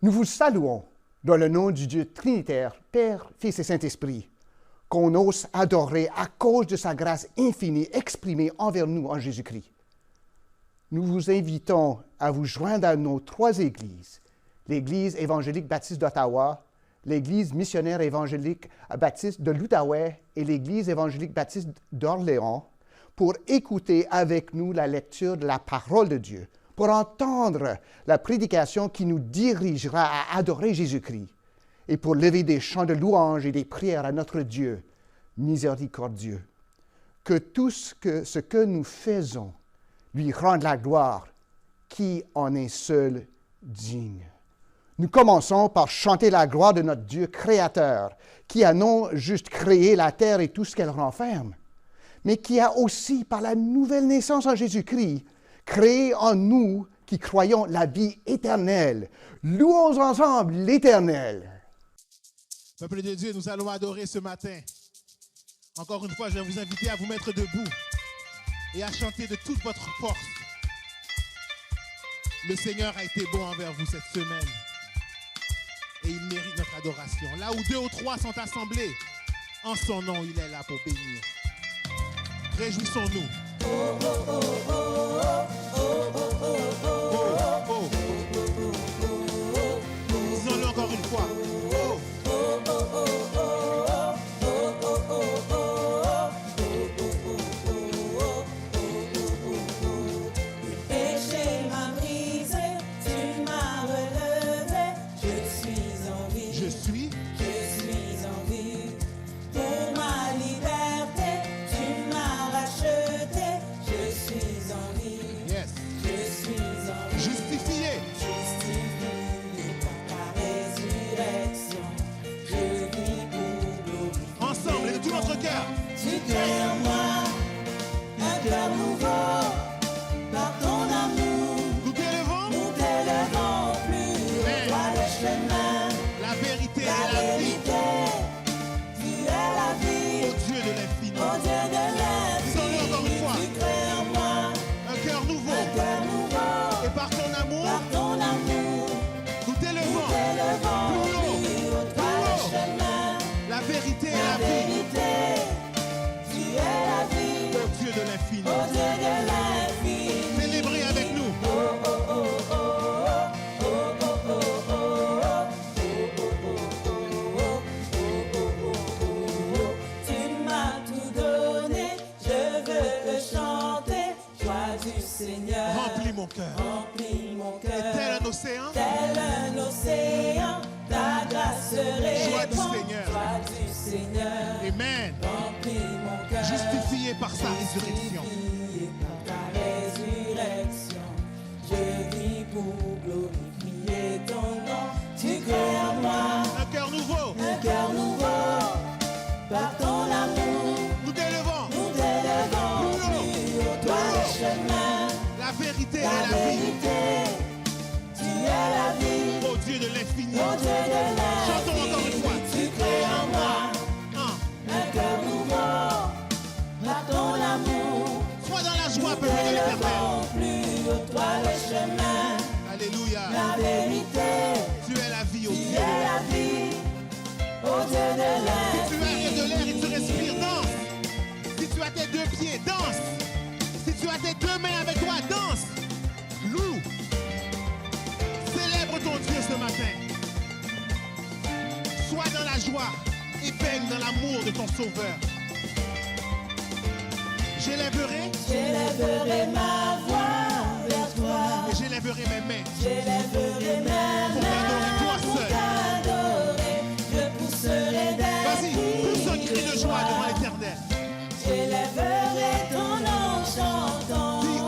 Nous vous saluons dans le nom du Dieu Trinitaire, Père, Fils et Saint-Esprit, qu'on ose adorer à cause de sa grâce infinie exprimée envers nous en Jésus-Christ. Nous vous invitons à vous joindre à nos 3 églises, l'Église évangélique baptiste d'Ottawa, l'Église missionnaire évangélique baptiste de l'Outaouais et l'Église évangélique baptiste d'Orléans, pour écouter avec nous la lecture de la parole de Dieu, pour entendre la prédication qui nous dirigera à adorer Jésus-Christ et pour lever des chants de louange et des prières à notre Dieu miséricordieux. Que tout ce que nous faisons lui rende la gloire qui en est seul digne. Nous commençons par chanter la gloire de notre Dieu créateur, qui a non juste créé la terre et tout ce qu'elle renferme, mais qui a aussi, par la nouvelle naissance en Jésus-Christ, créé en nous qui croyons la vie éternelle. Louons ensemble l'Éternel. Peuple de Dieu, nous allons adorer ce matin. Encore une fois, je vais vous inviter à vous mettre debout et à chanter de toute votre force. Le Seigneur a été bon envers vous cette semaine et il mérite notre adoration. Là où 2 ou 3 sont assemblés, en son nom, il est là pour bénir. Réjouissons-nous. Oh, oh, oh, oh, oh, oh, oh, oh. Disons-le encore une fois. Célébrez avec nous. Tu m'as tout donné, je veux le chanter. Joie du Seigneur remplis mon cœur. Et tel un océan, ta grâce répand. Joie du Seigneur. Joie du Seigneur. Amen. Remplis mon cœur. Justifié par sa résurrection. Ta résurrection, je vis pour glorifier ton nom. Tu crées en moi un cœur nouveau, par ton amour. Nous t'élevons Plus haut, toi le chemin, la vérité la et la vérité. Tu es la vie, vie, ô Dieu de l'infini. Chantons encore une fois. Tu crées en moi un cœur nouveau, par ton amour. Sois dans la joie, peuple de l'Éternel. Plus haut, toi le chemin, Alléluia. la vérité. Tu es la vie, ô Tu Dieu. es la vie, ô Dieu de Si tu l'infini. as de l'air et tu respires, danse. Si tu as tes 2 pieds, danse. Si tu as tes 2 mains avec toi, danse. Loue. Célèbre ton Dieu ce matin. Sois dans la joie et baigne dans l'amour de ton Sauveur. J'élèverai ma voix vers toi. Et j'élèverai mes mains. J'élèverai mes mains Pour pour t'adorer. Je pousserai des Vas-y, pousse un cris cri de joie devant l'Éternel. J'élèverai ton nom chantant. Dis oh.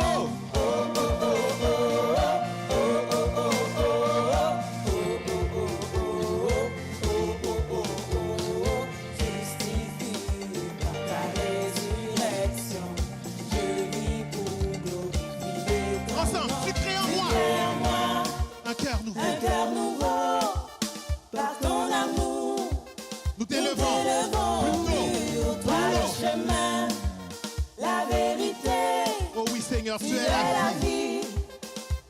Ensemble, tu crées en moi un cœur nouveau. Un cœur nouveau, par ton amour. Nous t'élevons Plus haut, toi le chemin, la vérité. Oh oui, Seigneur, tu Tu es es la la vie. vie,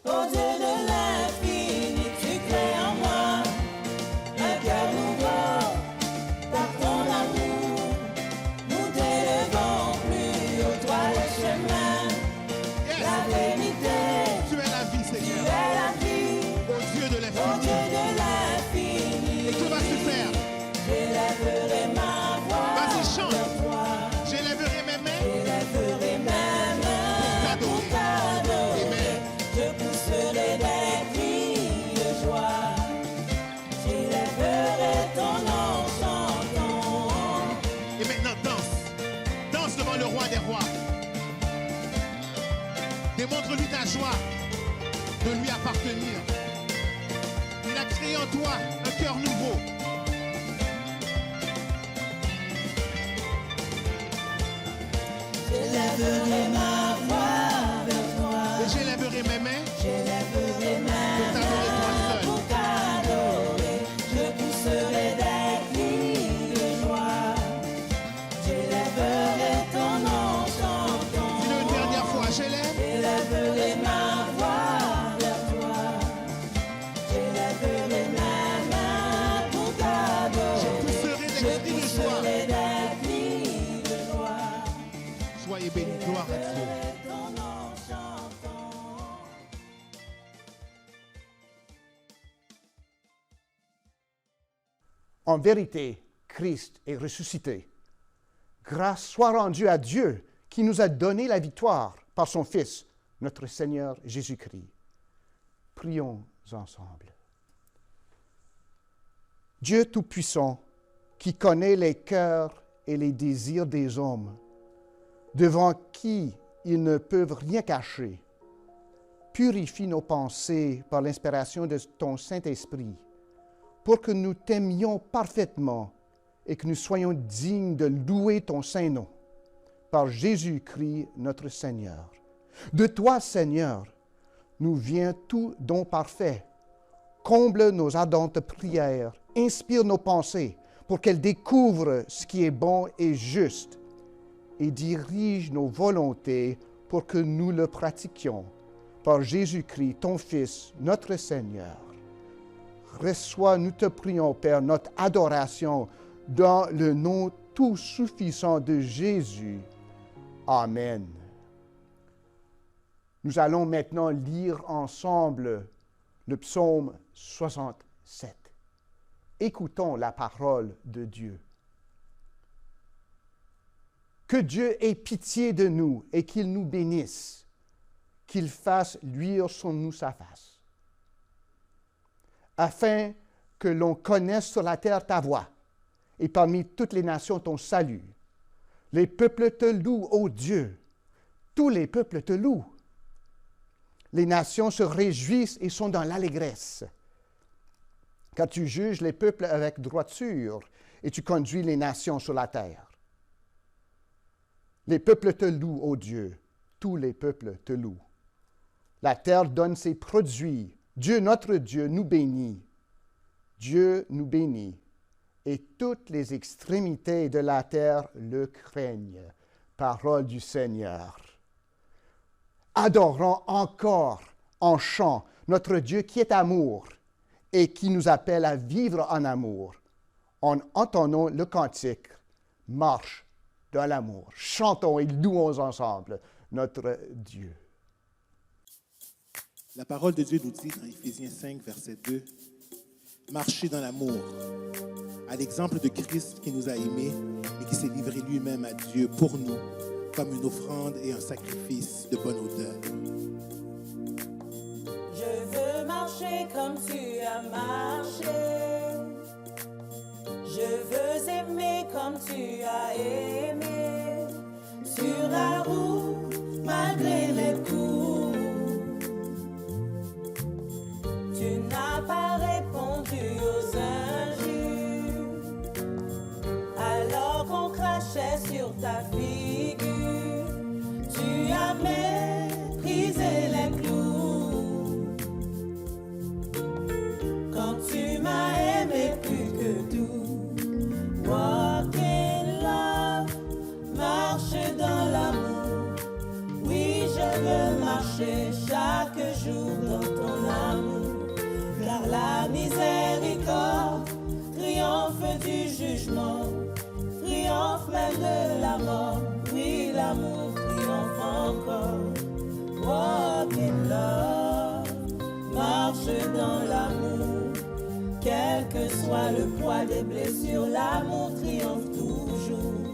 ô Dieu de l'infini. Tu crées en moi Démontre-lui ta joie de lui appartenir. Il a créé en toi un cœur nouveau. J'élèverai ma voix vers toi. Et j'élèverai mes mains J'élèverai ma pour t'adorer toi seul. pour t'adorer. Je pousserai des cris de joie. J'élèverai ton nom chantant. Dis-le une dernière fois, j'élève. J'élèverai ma voix vers toi. J'élèverai ma main pour t'adorer. Je pousserai des Je cris de joie. pousserai des cris de joie. Soyez bénis, gloire à Dieu. Ton nom chantant. En vérité, Christ est ressuscité. Grâce soit rendue à Dieu qui nous a donné la victoire par son Fils, notre Seigneur Jésus-Christ. Prions ensemble. Dieu Tout-Puissant, qui connaît les cœurs et les désirs des hommes, devant qui ils ne peuvent rien cacher, purifie nos pensées par l'inspiration de ton Saint-Esprit, pour que nous t'aimions parfaitement et que nous soyons dignes de louer ton saint nom, par Jésus-Christ notre Seigneur. De toi, Seigneur, nous vient tout don parfait. Comble nos ardentes prières, inspire nos pensées pour qu'elles découvrent ce qui est bon et juste, et dirige nos volontés pour que nous le pratiquions. Par Jésus-Christ, ton Fils, notre Seigneur. Reçois, nous te prions, Père, notre adoration dans le nom tout suffisant de Jésus. Amen. Nous allons maintenant lire ensemble le psaume 67. Écoutons la parole de Dieu. Que Dieu ait pitié de nous et qu'il nous bénisse, qu'il fasse luire sur nous sa face, afin que l'on connaisse sur la terre ta voie et parmi toutes les nations ton salut. Les peuples te louent, ô Dieu, tous les peuples te louent. Les nations se réjouissent et sont dans l'allégresse. Car tu juges les peuples avec droiture et tu conduis les nations sur la terre. Les peuples te louent, ô Dieu, tous les peuples te louent. La terre donne ses produits. Dieu, notre Dieu, nous bénit. Dieu nous bénit. Et toutes les extrémités de la terre le craignent. Parole du Seigneur. Adorons encore en chant notre Dieu qui est amour et qui nous appelle à vivre en amour. En entendant le cantique, marche dans l'amour. Chantons et louons ensemble notre Dieu. La parole de Dieu nous dit dans Éphésiens 5, verset 2, « Marchez dans l'amour, à l'exemple de Christ qui nous a aimés et qui s'est livré lui-même à Dieu pour nous, comme une offrande et un sacrifice de bonne odeur. » Je veux marcher comme tu as marché. Je veux aimer comme tu as aimé. Sur la route, malgré les coups. Tu n'as pas répondu aux injures. Alors qu'on crachait sur ta figure. Tu as méprisé les clous. Quand tu m'as aimé plus que tout. Walk in love, marche dans l'amour. Oui, je veux marcher chaque jour dans ton amour. Car la miséricorde triomphe du jugement, triomphe même de la mort. Oui, l'amour triomphe encore. Walk in love, marche dans l'amour. Quel que soit le poids des blessures, l'amour triomphe toujours.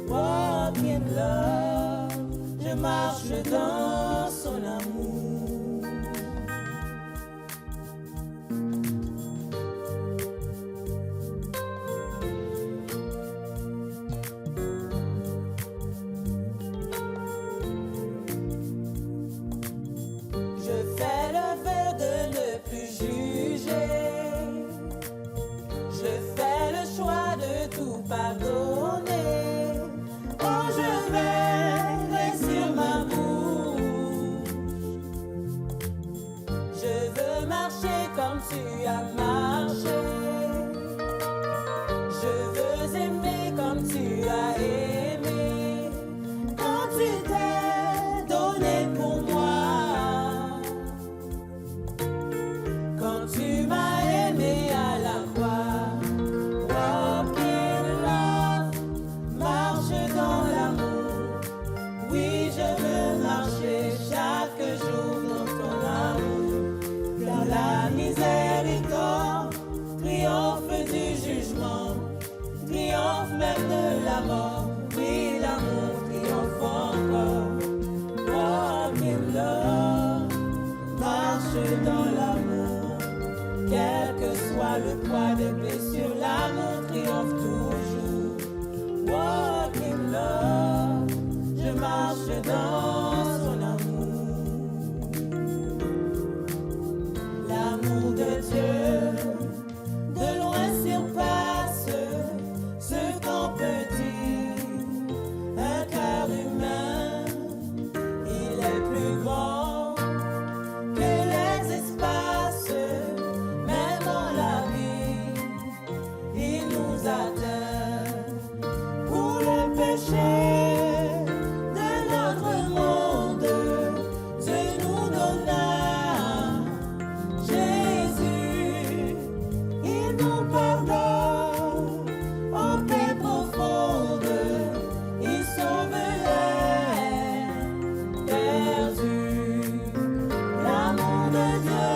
Walk in love, je marche dans son amour. dans l'amour. Oui, je veux marcher chaque jour dans ton amour. Car la miséricorde triomphe du jugement, triomphe même de la mort. Oui, l'amour triomphe encore. Walk in love, marche dans l'amour. Quel que soit le poids des blessures, l'amour triomphe toujours. Walk in love, je marche dans son amour. L'amour de Dieu, de loin surpasse ce qu'on peut dire. Un cœur humain, il est plus grand que les espaces, même dans la vie, il nous atteint. Pour le péché de notre monde, Dieu nous donna Jésus. Il nous pardonne en paix profonde, il sauve les perdus. L'amour de Dieu,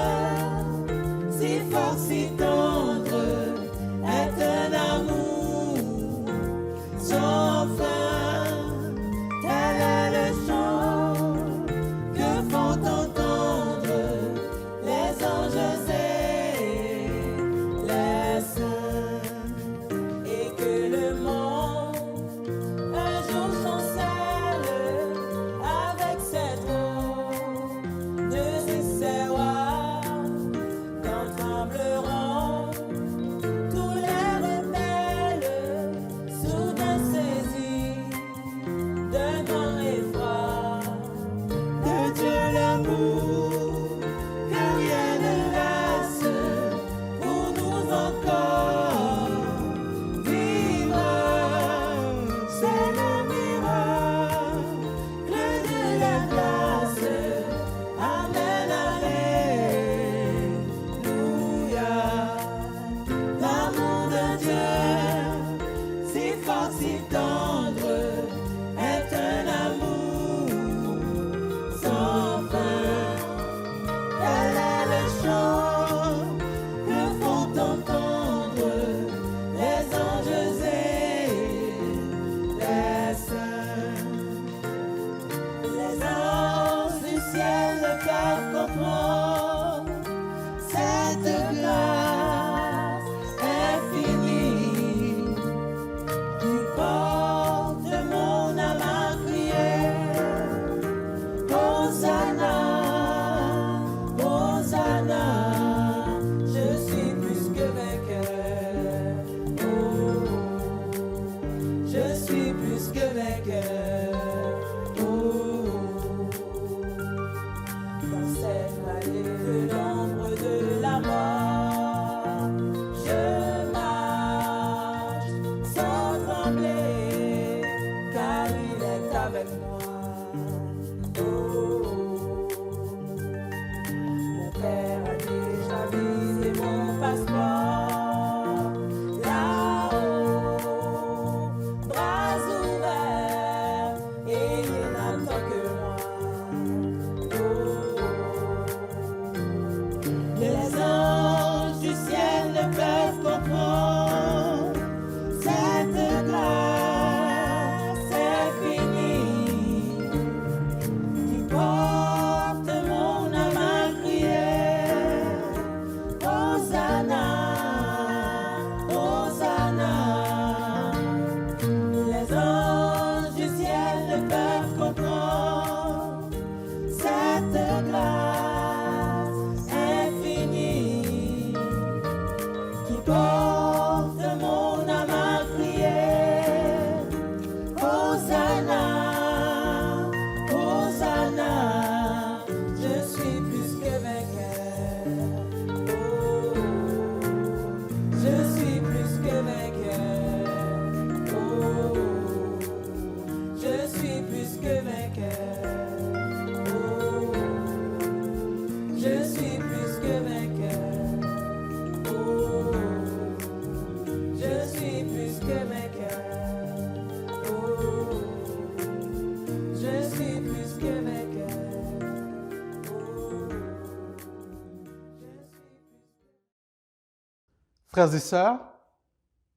si fort, si tendre, est un amour sans fin. Tel est le chant que font entendre les anges et les saints, et que le monde un jour chancelle avec cette eau, ne cessera quand trembleront tous les rebelles, soudain saisis d'un grand effroi. De Dieu l'amour, que rien ne lasse, pour nous encore vivre. C'est le miracle de la grâce. Amen, alléluia. L'amour de Dieu, si fort, si tendre, est un amour sans fin. Tel est le chant que font entendre les anges et les saints. Les anges du ciel ne peuvent comprendre cette grâce infinie qui porte mon âme à crier. Hosanna, Hosanna, je suis plus que vainqueur. Oh, je suis plus que vainqueur. Oh, dans cette vallée de l'ombre de la mort, je marche sans trembler, car il est avec moi. Oh, mon Père a déjà visé mon passeport. Là-haut, bras ouverts, et il n'attend que moi. Oh, les anges du ciel ne peuvent comprendre cette grâce infinie Frères et sœurs,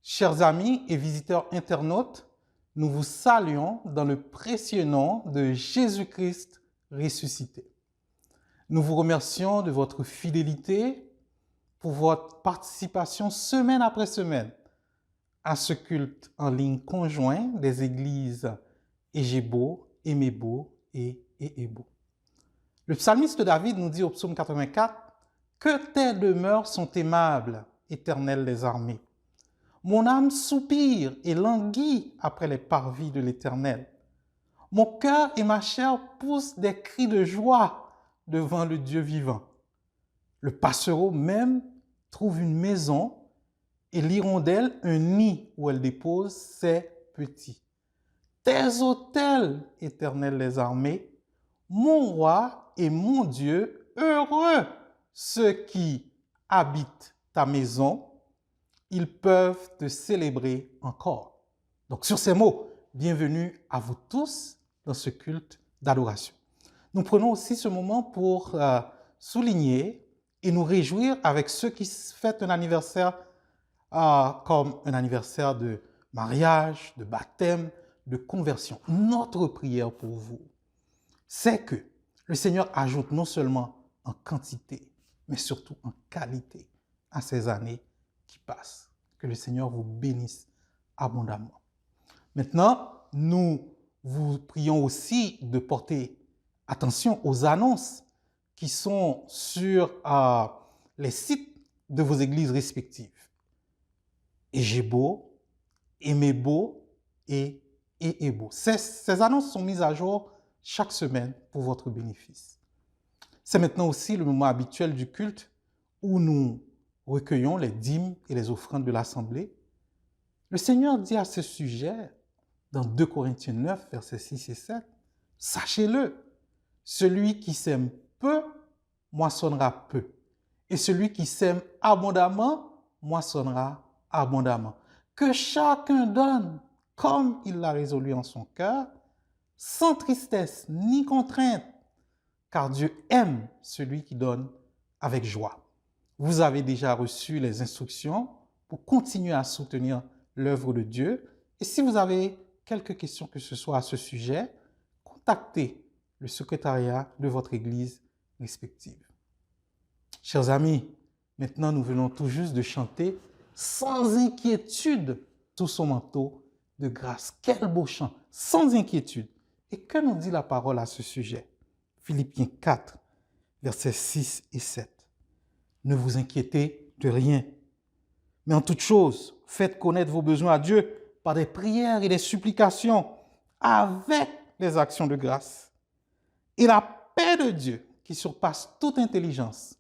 chers amis et visiteurs internautes, nous vous saluons dans le précieux nom de Jésus-Christ ressuscité. Nous vous remercions de votre fidélité pour votre participation semaine après semaine à ce culte en ligne conjoint des églises Égébo, Émébo et Éhébo. Le psalmiste David nous dit au psaume 84 « Que tes demeures sont aimables, Éternel des armées. Mon âme soupire et languit après les parvis de l'Éternel. Mon cœur et ma chair poussent des cris de joie devant le Dieu vivant. Le passereau même trouve une maison et l'hirondelle un nid où elle dépose ses petits. Tes autels, Éternel des armées, mon roi et mon Dieu, heureux ceux qui habitent ta maison, ils peuvent te célébrer encore. » Donc sur ces mots, bienvenue à vous tous dans ce culte d'adoration. Nous prenons aussi ce moment pour souligner et nous réjouir avec ceux qui fêtent un anniversaire comme un anniversaire de mariage, de baptême, de conversion. Notre prière pour vous, c'est que le Seigneur ajoute non seulement en quantité, mais surtout en qualité à ces années qui passent. Que le Seigneur vous bénisse abondamment. Maintenant, nous vous prions aussi de porter attention aux annonces qui sont sur les sites de vos églises respectives. Égébo, Émébo et Éhébo. Ces annonces sont mises à jour chaque semaine pour votre bénéfice. C'est maintenant aussi le moment habituel du culte où nous recueillons les dîmes et les offrandes de l'Assemblée. Le Seigneur dit à ce sujet, dans 2 Corinthiens 9, versets 6 et 7, « Sachez-le, celui qui sème peu, moissonnera peu. Et celui qui sème abondamment, moissonnera abondamment. Que chacun donne comme il l'a résolu en son cœur, sans tristesse ni contrainte, car Dieu aime celui qui donne avec joie. » Vous avez déjà reçu les instructions pour continuer à soutenir l'œuvre de Dieu. Et si vous avez quelques questions que ce soit à ce sujet, contactez le secrétariat de votre église respective. Chers amis, maintenant nous venons tout juste de chanter « Sans inquiétude sous son manteau de grâce ». Quel beau chant, sans inquiétude. Et que nous dit la parole à ce sujet? Philippiens 4, versets 6 et 7. Ne vous inquiétez de rien, mais en toute chose, faites connaître vos besoins à Dieu par des prières et des supplications avec des actions de grâce. Et la paix de Dieu, qui surpasse toute intelligence,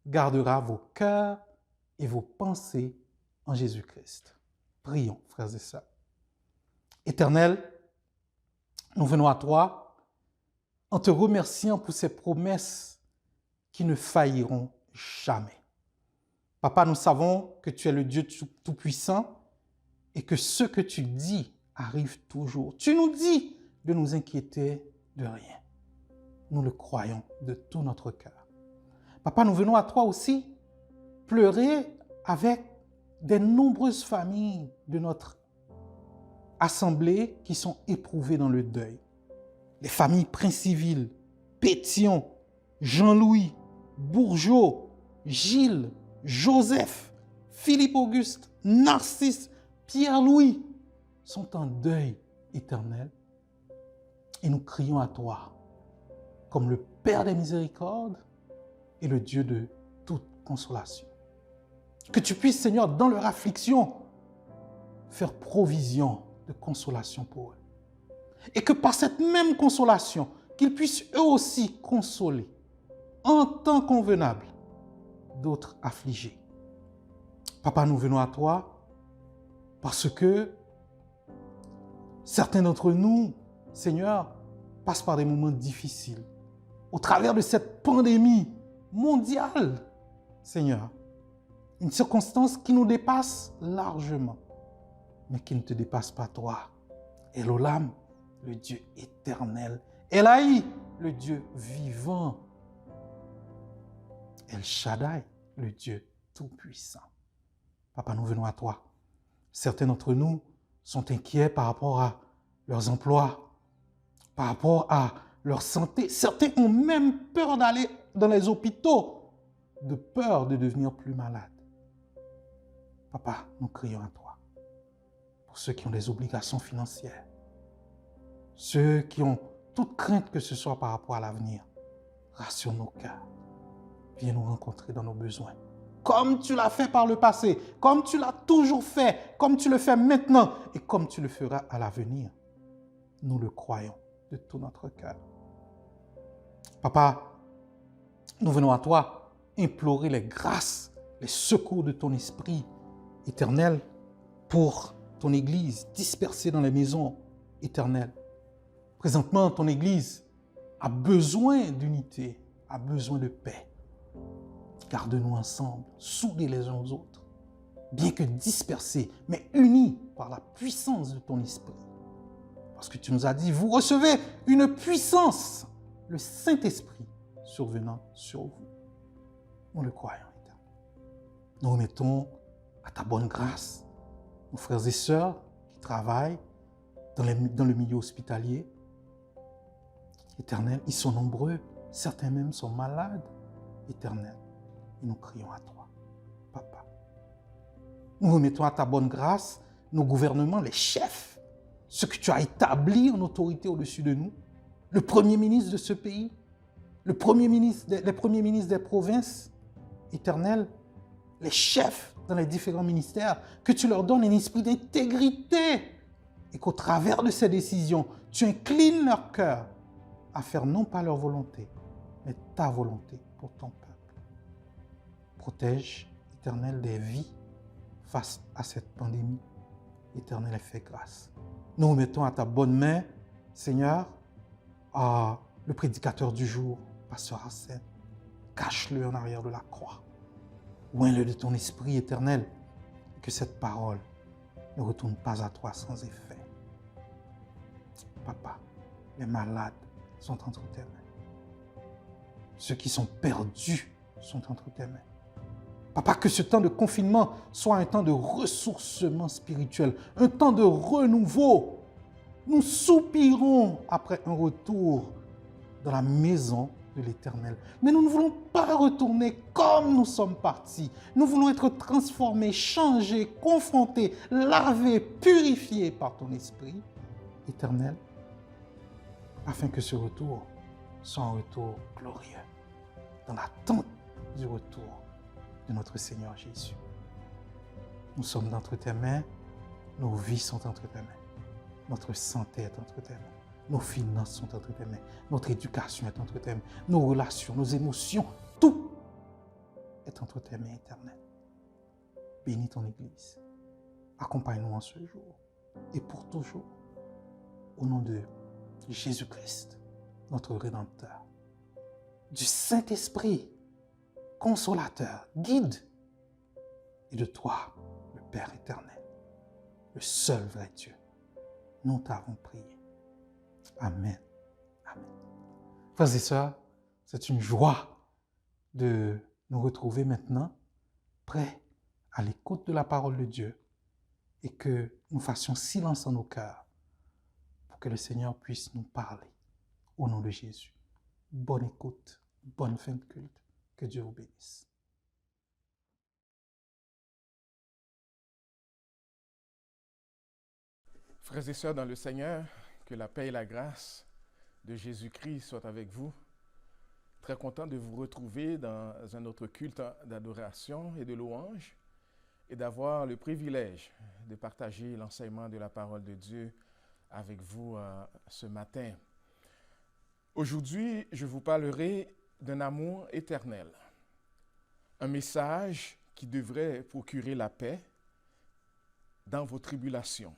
gardera vos cœurs et vos pensées en Jésus-Christ. Prions, frères et sœurs. Éternel, nous venons à toi en te remerciant pour ces promesses qui ne failliront jamais. Papa, nous savons que tu es le Dieu tout-puissant et que ce que tu dis arrive toujours. Tu nous dis de nous inquiéter de rien. Nous le croyons de tout notre cœur. Papa, nous venons à toi aussi pleurer avec des nombreuses familles de notre assemblée qui sont éprouvées dans le deuil. Les familles Prince-Civil, Pétion, Jean-Louis, Bourgeot, Gilles, Joseph, Philippe-Auguste, Narcisse, Pierre-Louis sont en deuil éternel. Et nous crions à toi comme le Père des miséricordes et le Dieu de toute consolation. Que tu puisses, Seigneur, dans leur affliction, faire provision de consolation pour eux. Et que par cette même consolation, qu'ils puissent eux aussi consoler en temps convenable d'autres affligés. Papa, nous venons à toi parce que certains d'entre nous, Seigneur, passent par des moments difficiles. Au travers de cette pandémie mondiale, Seigneur, une circonstance qui nous dépasse largement, mais qui ne te dépasse pas toi. Elohim, le Dieu éternel. Elaï, le Dieu vivant. El Shaddai, le Dieu tout-puissant. Papa, nous venons à toi. Certains d'entre nous sont inquiets par rapport à leurs emplois, par rapport à leur santé. Certains ont même peur d'aller dans les hôpitaux, de peur de devenir plus malades. Papa, nous crions à toi. Pour ceux qui ont des obligations financières, ceux qui ont toute crainte que ce soit par rapport à l'avenir, rassure nos cœurs. Viens nous rencontrer dans nos besoins. Comme tu l'as fait par le passé, comme tu l'as toujours fait, comme tu le fais maintenant et comme tu le feras à l'avenir. Nous le croyons de tout notre cœur. Papa, nous venons à toi implorer les grâces, les secours de ton esprit éternel pour ton Église dispersée dans les maisons éternelles. Présentement, ton Église a besoin d'unité, a besoin de paix. Garde-nous ensemble, soudés les uns aux autres, bien que dispersés, mais unis par la puissance de ton esprit. Parce que tu nous as dit, vous recevez une puissance, le Saint-Esprit survenant sur vous. Nous le croyons, Éternel. Nous remettons à ta bonne grâce nos frères et sœurs qui travaillent dans le milieu hospitalier. Éternel, ils sont nombreux, certains même sont malades. Éternel, et nous crions à toi, Papa. Nous remettons à ta bonne grâce nos gouvernements, les chefs, ceux que tu as établis en autorité au-dessus de nous, le premier ministre de ce pays, les premiers ministres des provinces, Éternel, les chefs dans les différents ministères, que tu leur donnes un esprit d'intégrité et qu'au travers de ces décisions, tu inclines leur cœur à faire non pas leur volonté, mais ta volonté pour ton peuple. Protège, Éternel, des vies face à cette pandémie. Éternel, et fais grâce. Nous remettons à ta bonne main, Seigneur, le prédicateur du jour, Pasteur Arsène. Cache-le en arrière de la croix. Oins-le de ton esprit éternel, et que cette parole ne retourne pas à toi sans effet. Papa, les malades sont entre tes mains. Ceux qui sont perdus sont entre tes mains. Papa, que ce temps de confinement soit un temps de ressourcement spirituel, un temps de renouveau. Nous soupirons après un retour dans la maison de l'Éternel. Mais nous ne voulons pas retourner comme nous sommes partis. Nous voulons être transformés, changés, confrontés, lavés, purifiés par ton Esprit éternel, afin que ce retour soit un retour glorieux, dans l'attente du retour de notre Seigneur Jésus. Nous sommes entre tes mains, nos vies sont entre tes mains, notre santé est entre tes mains, nos finances sont entre tes mains, notre éducation est entre tes mains, nos relations, nos émotions, tout est entre tes mains éternelles. Bénis ton Église, accompagne-nous en ce jour et pour toujours, au nom de Jésus-Christ, notre Rédempteur, du Saint-Esprit, consolateur, guide, et de toi, le Père éternel, le seul vrai Dieu. Nous t'avons prié. Amen. Amen. Frères et sœurs, c'est une joie de nous retrouver maintenant, prêts à l'écoute de la parole de Dieu, et que nous fassions silence en nos cœurs pour que le Seigneur puisse nous parler. Au nom de Jésus. Bonne écoute, bonne fin de culte. Que Dieu vous bénisse. Frères et sœurs dans le Seigneur, que la paix et la grâce de Jésus-Christ soient avec vous. Très content de vous retrouver dans un autre culte d'adoration et de louange et d'avoir le privilège de partager l'enseignement de la parole de Dieu avec vous ce matin. Aujourd'hui, je vous parlerai d'un amour éternel, un message qui devrait procurer la paix dans vos tribulations.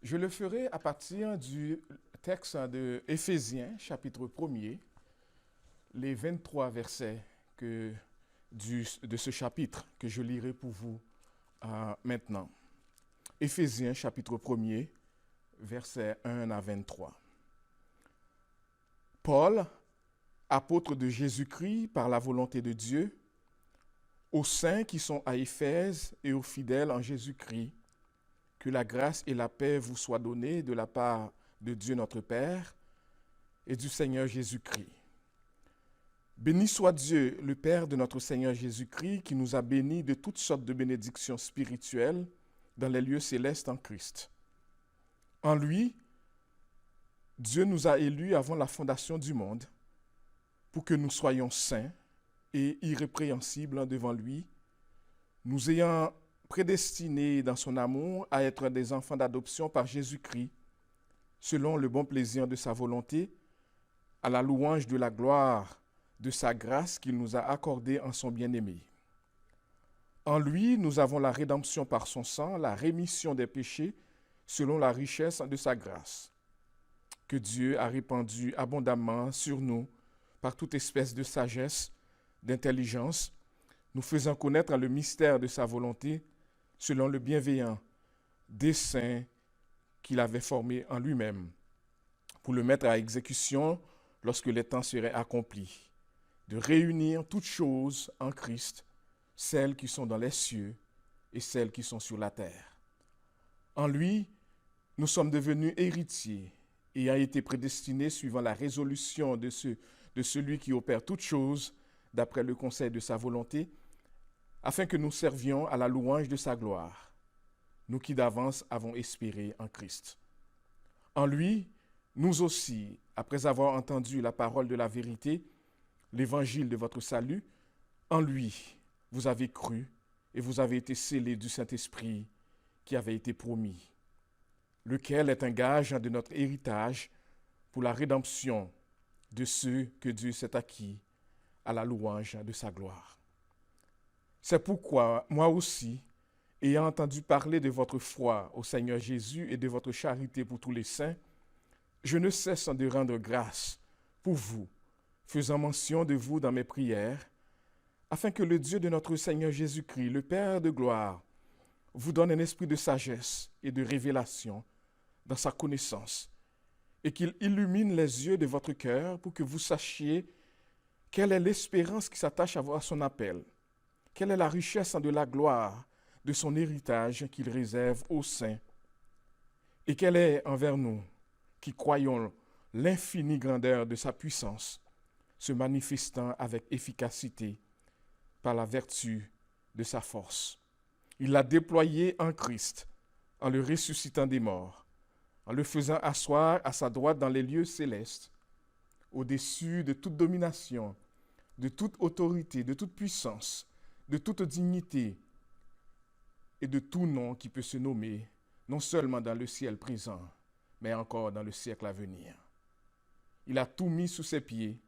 Je le ferai à partir du texte de Éphésiens, chapitre 1er, les 23 versets de ce chapitre que je lirai pour vous maintenant. Éphésiens, chapitre 1er, versets 1 à 23. Paul, apôtre de Jésus-Christ par la volonté de Dieu, aux saints qui sont à Éphèse et aux fidèles en Jésus-Christ, que la grâce et la paix vous soient données de la part de Dieu notre Père et du Seigneur Jésus-Christ. Béni soit Dieu, le Père de notre Seigneur Jésus-Christ, qui nous a bénis de toutes sortes de bénédictions spirituelles dans les lieux célestes en Christ. En lui, Dieu nous a élus avant la fondation du monde pour que nous soyons saints et irrépréhensibles devant lui, nous ayant prédestinés dans son amour à être des enfants d'adoption par Jésus-Christ, selon le bon plaisir de sa volonté, à la louange de la gloire de sa grâce qu'il nous a accordée en son bien-aimé. En lui, nous avons la rédemption par son sang, la rémission des péchés, selon la richesse de sa grâce, que Dieu a répandue abondamment sur nous par toute espèce de sagesse, d'intelligence, nous faisant connaître le mystère de sa volonté, selon le bienveillant dessein qu'il avait formé en lui-même, pour le mettre à exécution lorsque les temps seraient accomplis, de réunir toutes choses en Christ, celles qui sont dans les cieux et celles qui sont sur la terre. En lui, nous sommes devenus héritiers, ayant été prédestinés suivant la résolution de celui qui opère toutes choses d'après le conseil de sa volonté, afin que nous servions à la louange de sa gloire, nous qui d'avance avons espéré en Christ. En lui, nous aussi, après avoir entendu la parole de la vérité, l'évangile de votre salut, en lui, vous avez cru et vous avez été scellés du Saint-Esprit qui avait été promis, lequel est un gage de notre héritage pour la rédemption de ceux que Dieu s'est acquis à la louange de sa gloire. C'est pourquoi, moi aussi, ayant entendu parler de votre foi au Seigneur Jésus et de votre charité pour tous les saints, je ne cesse de rendre grâce pour vous, faisant mention de vous dans mes prières, afin que le Dieu de notre Seigneur Jésus-Christ, le Père de gloire, vous donne un esprit de sagesse et de révélation dans sa connaissance, et qu'il illumine les yeux de votre cœur pour que vous sachiez quelle est l'espérance qui s'attache à son appel, quelle est la richesse de la gloire de son héritage qu'il réserve aux saints, et quelle est envers nous, qui croyons l'infinie grandeur de sa puissance, se manifestant avec efficacité par la vertu de sa force. Il l'a déployé en Christ, en le ressuscitant des morts, en le faisant asseoir à sa droite dans les lieux célestes, au-dessus de toute domination, de toute autorité, de toute puissance, de toute dignité et de tout nom qui peut se nommer, non seulement dans le ciel présent, mais encore dans le siècle à venir. Il a tout mis sous ses pieds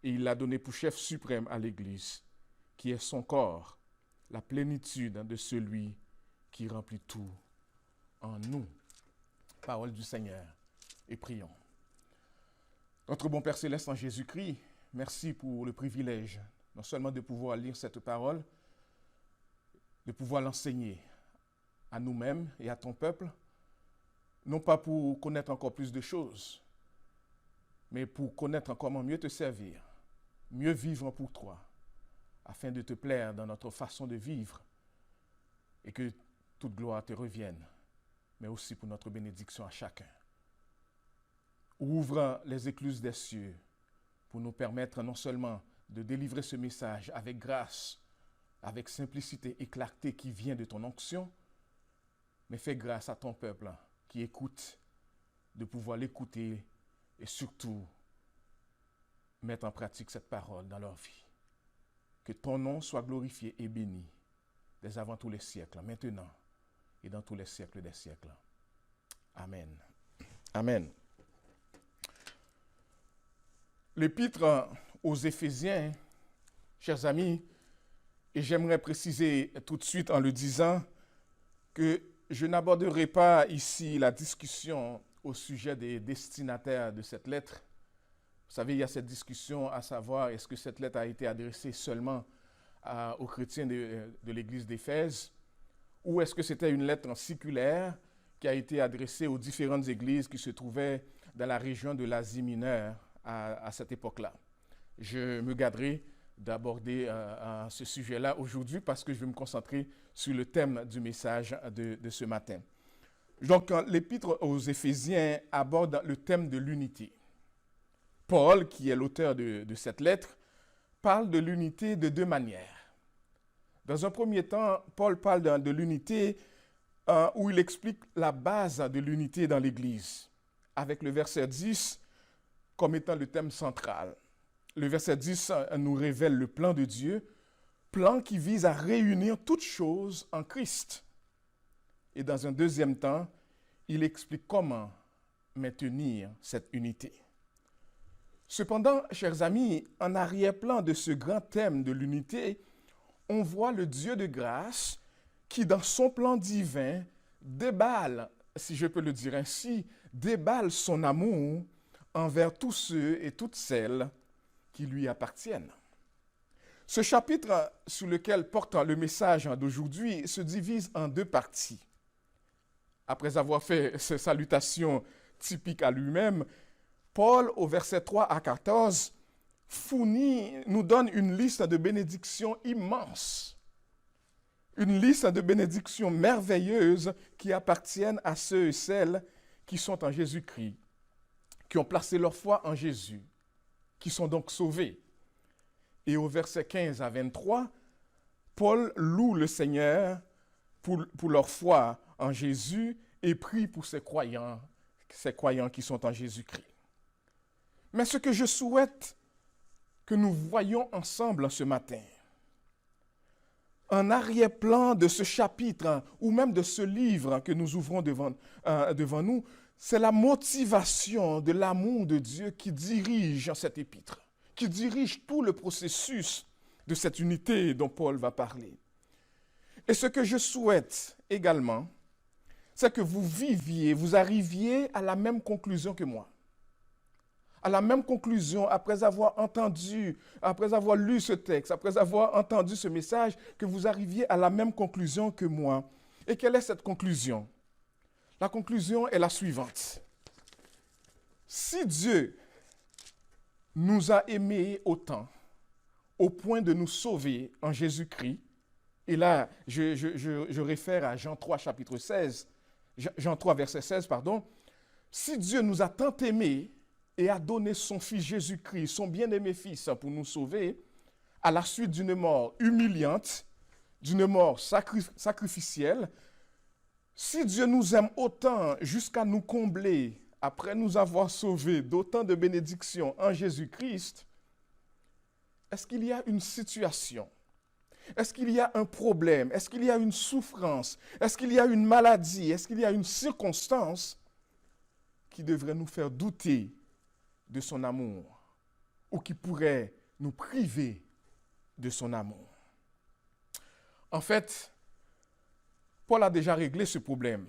et il l'a donné pour chef suprême à l'Église, qui est son corps, la plénitude de celui qui remplit tout en nous. Parole du Seigneur, et prions. Notre bon Père Céleste en Jésus-Christ, merci pour le privilège, non seulement de pouvoir lire cette parole, de pouvoir l'enseigner à nous-mêmes et à ton peuple, non pas pour connaître encore plus de choses, mais pour connaître comment mieux te servir, mieux vivre pour toi, afin de te plaire dans notre façon de vivre et que toute gloire te revienne, mais aussi pour notre bénédiction à chacun. Ouvre les écluses des cieux pour nous permettre non seulement de délivrer ce message avec grâce, avec simplicité et clarté qui vient de ton onction, mais fais grâce à ton peuple qui écoute, de pouvoir l'écouter et surtout mettre en pratique cette parole dans leur vie. Que ton nom soit glorifié et béni dès avant tous les siècles, maintenant et dans tous les siècles des siècles. Amen. Amen. L'épître aux Éphésiens, chers amis, et j'aimerais préciser tout de suite en le disant que je n'aborderai pas ici la discussion au sujet des destinataires de cette lettre. Vous savez, il y a cette discussion à savoir est-ce que cette lettre a été adressée seulement aux chrétiens de l'église d'Éphèse ou est-ce que c'était une lettre circulaire qui a été adressée aux différentes églises qui se trouvaient dans la région de l'Asie mineure à cette époque-là. Je me garderai d'aborder ce sujet-là aujourd'hui parce que je vais me concentrer sur le thème du message de ce matin. Donc, l'Épître aux Éphésiens aborde le thème de l'unité. Paul, qui est l'auteur de cette lettre, parle de l'unité de deux manières. Dans un premier temps, Paul parle de l'unité où il explique la base de l'unité dans l'Église, avec le verset 10 comme étant le thème central. Le verset 10 nous révèle le plan de Dieu, plan qui vise à réunir toutes choses en Christ. Et dans un deuxième temps, il explique comment maintenir cette unité. Cependant, chers amis, en arrière-plan de ce grand thème de l'unité, on voit le Dieu de grâce qui, dans son plan divin, déballe, si je peux le dire ainsi, déballe son amour envers tous ceux et toutes celles qui lui appartiennent. Ce chapitre sur lequel porte le message d'aujourd'hui se divise en deux parties. Après avoir fait ses salutations typiques à lui-même, Paul, au verset 3 à 14, nous donne une liste de bénédictions immenses. Une liste de bénédictions merveilleuses qui appartiennent à ceux et celles qui sont en Jésus-Christ, qui ont placé leur foi en Jésus, qui sont donc sauvés. Et au verset 15 à 23, Paul loue le Seigneur pour leur foi en Jésus et prie pour ces croyants qui sont en Jésus-Christ. Mais ce que je souhaite que nous voyons ensemble ce matin, en arrière-plan de ce chapitre ou même de ce livre que nous ouvrons devant nous, c'est la motivation de l'amour de Dieu qui dirige cet épître, qui dirige tout le processus de cette unité dont Paul va parler. Et ce que je souhaite également, c'est que vous arriviez à la même conclusion que moi. À la même conclusion, après avoir lu ce texte, après avoir entendu ce message, que vous arriviez à la même conclusion que moi. Et quelle est cette conclusion? La conclusion est la suivante. Si Dieu nous a aimés autant, au point de nous sauver en Jésus-Christ, et là, je réfère à Jean 3, chapitre 16, Jean 3, verset 16, pardon. Si Dieu nous a tant aimés et a donné son Fils Jésus-Christ, son bien-aimé Fils, pour nous sauver, à la suite d'une mort humiliante, d'une mort sacrificielle, si Dieu nous aime autant jusqu'à nous combler, après nous avoir sauvés d'autant de bénédictions en Jésus-Christ, est-ce qu'il y a une situation? Est-ce qu'il y a un problème? Est-ce qu'il y a une souffrance? Est-ce qu'il y a une maladie? Est-ce qu'il y a une circonstance qui devrait nous faire douter de son amour ou qui pourrait nous priver de son amour? En fait, Paul a déjà réglé ce problème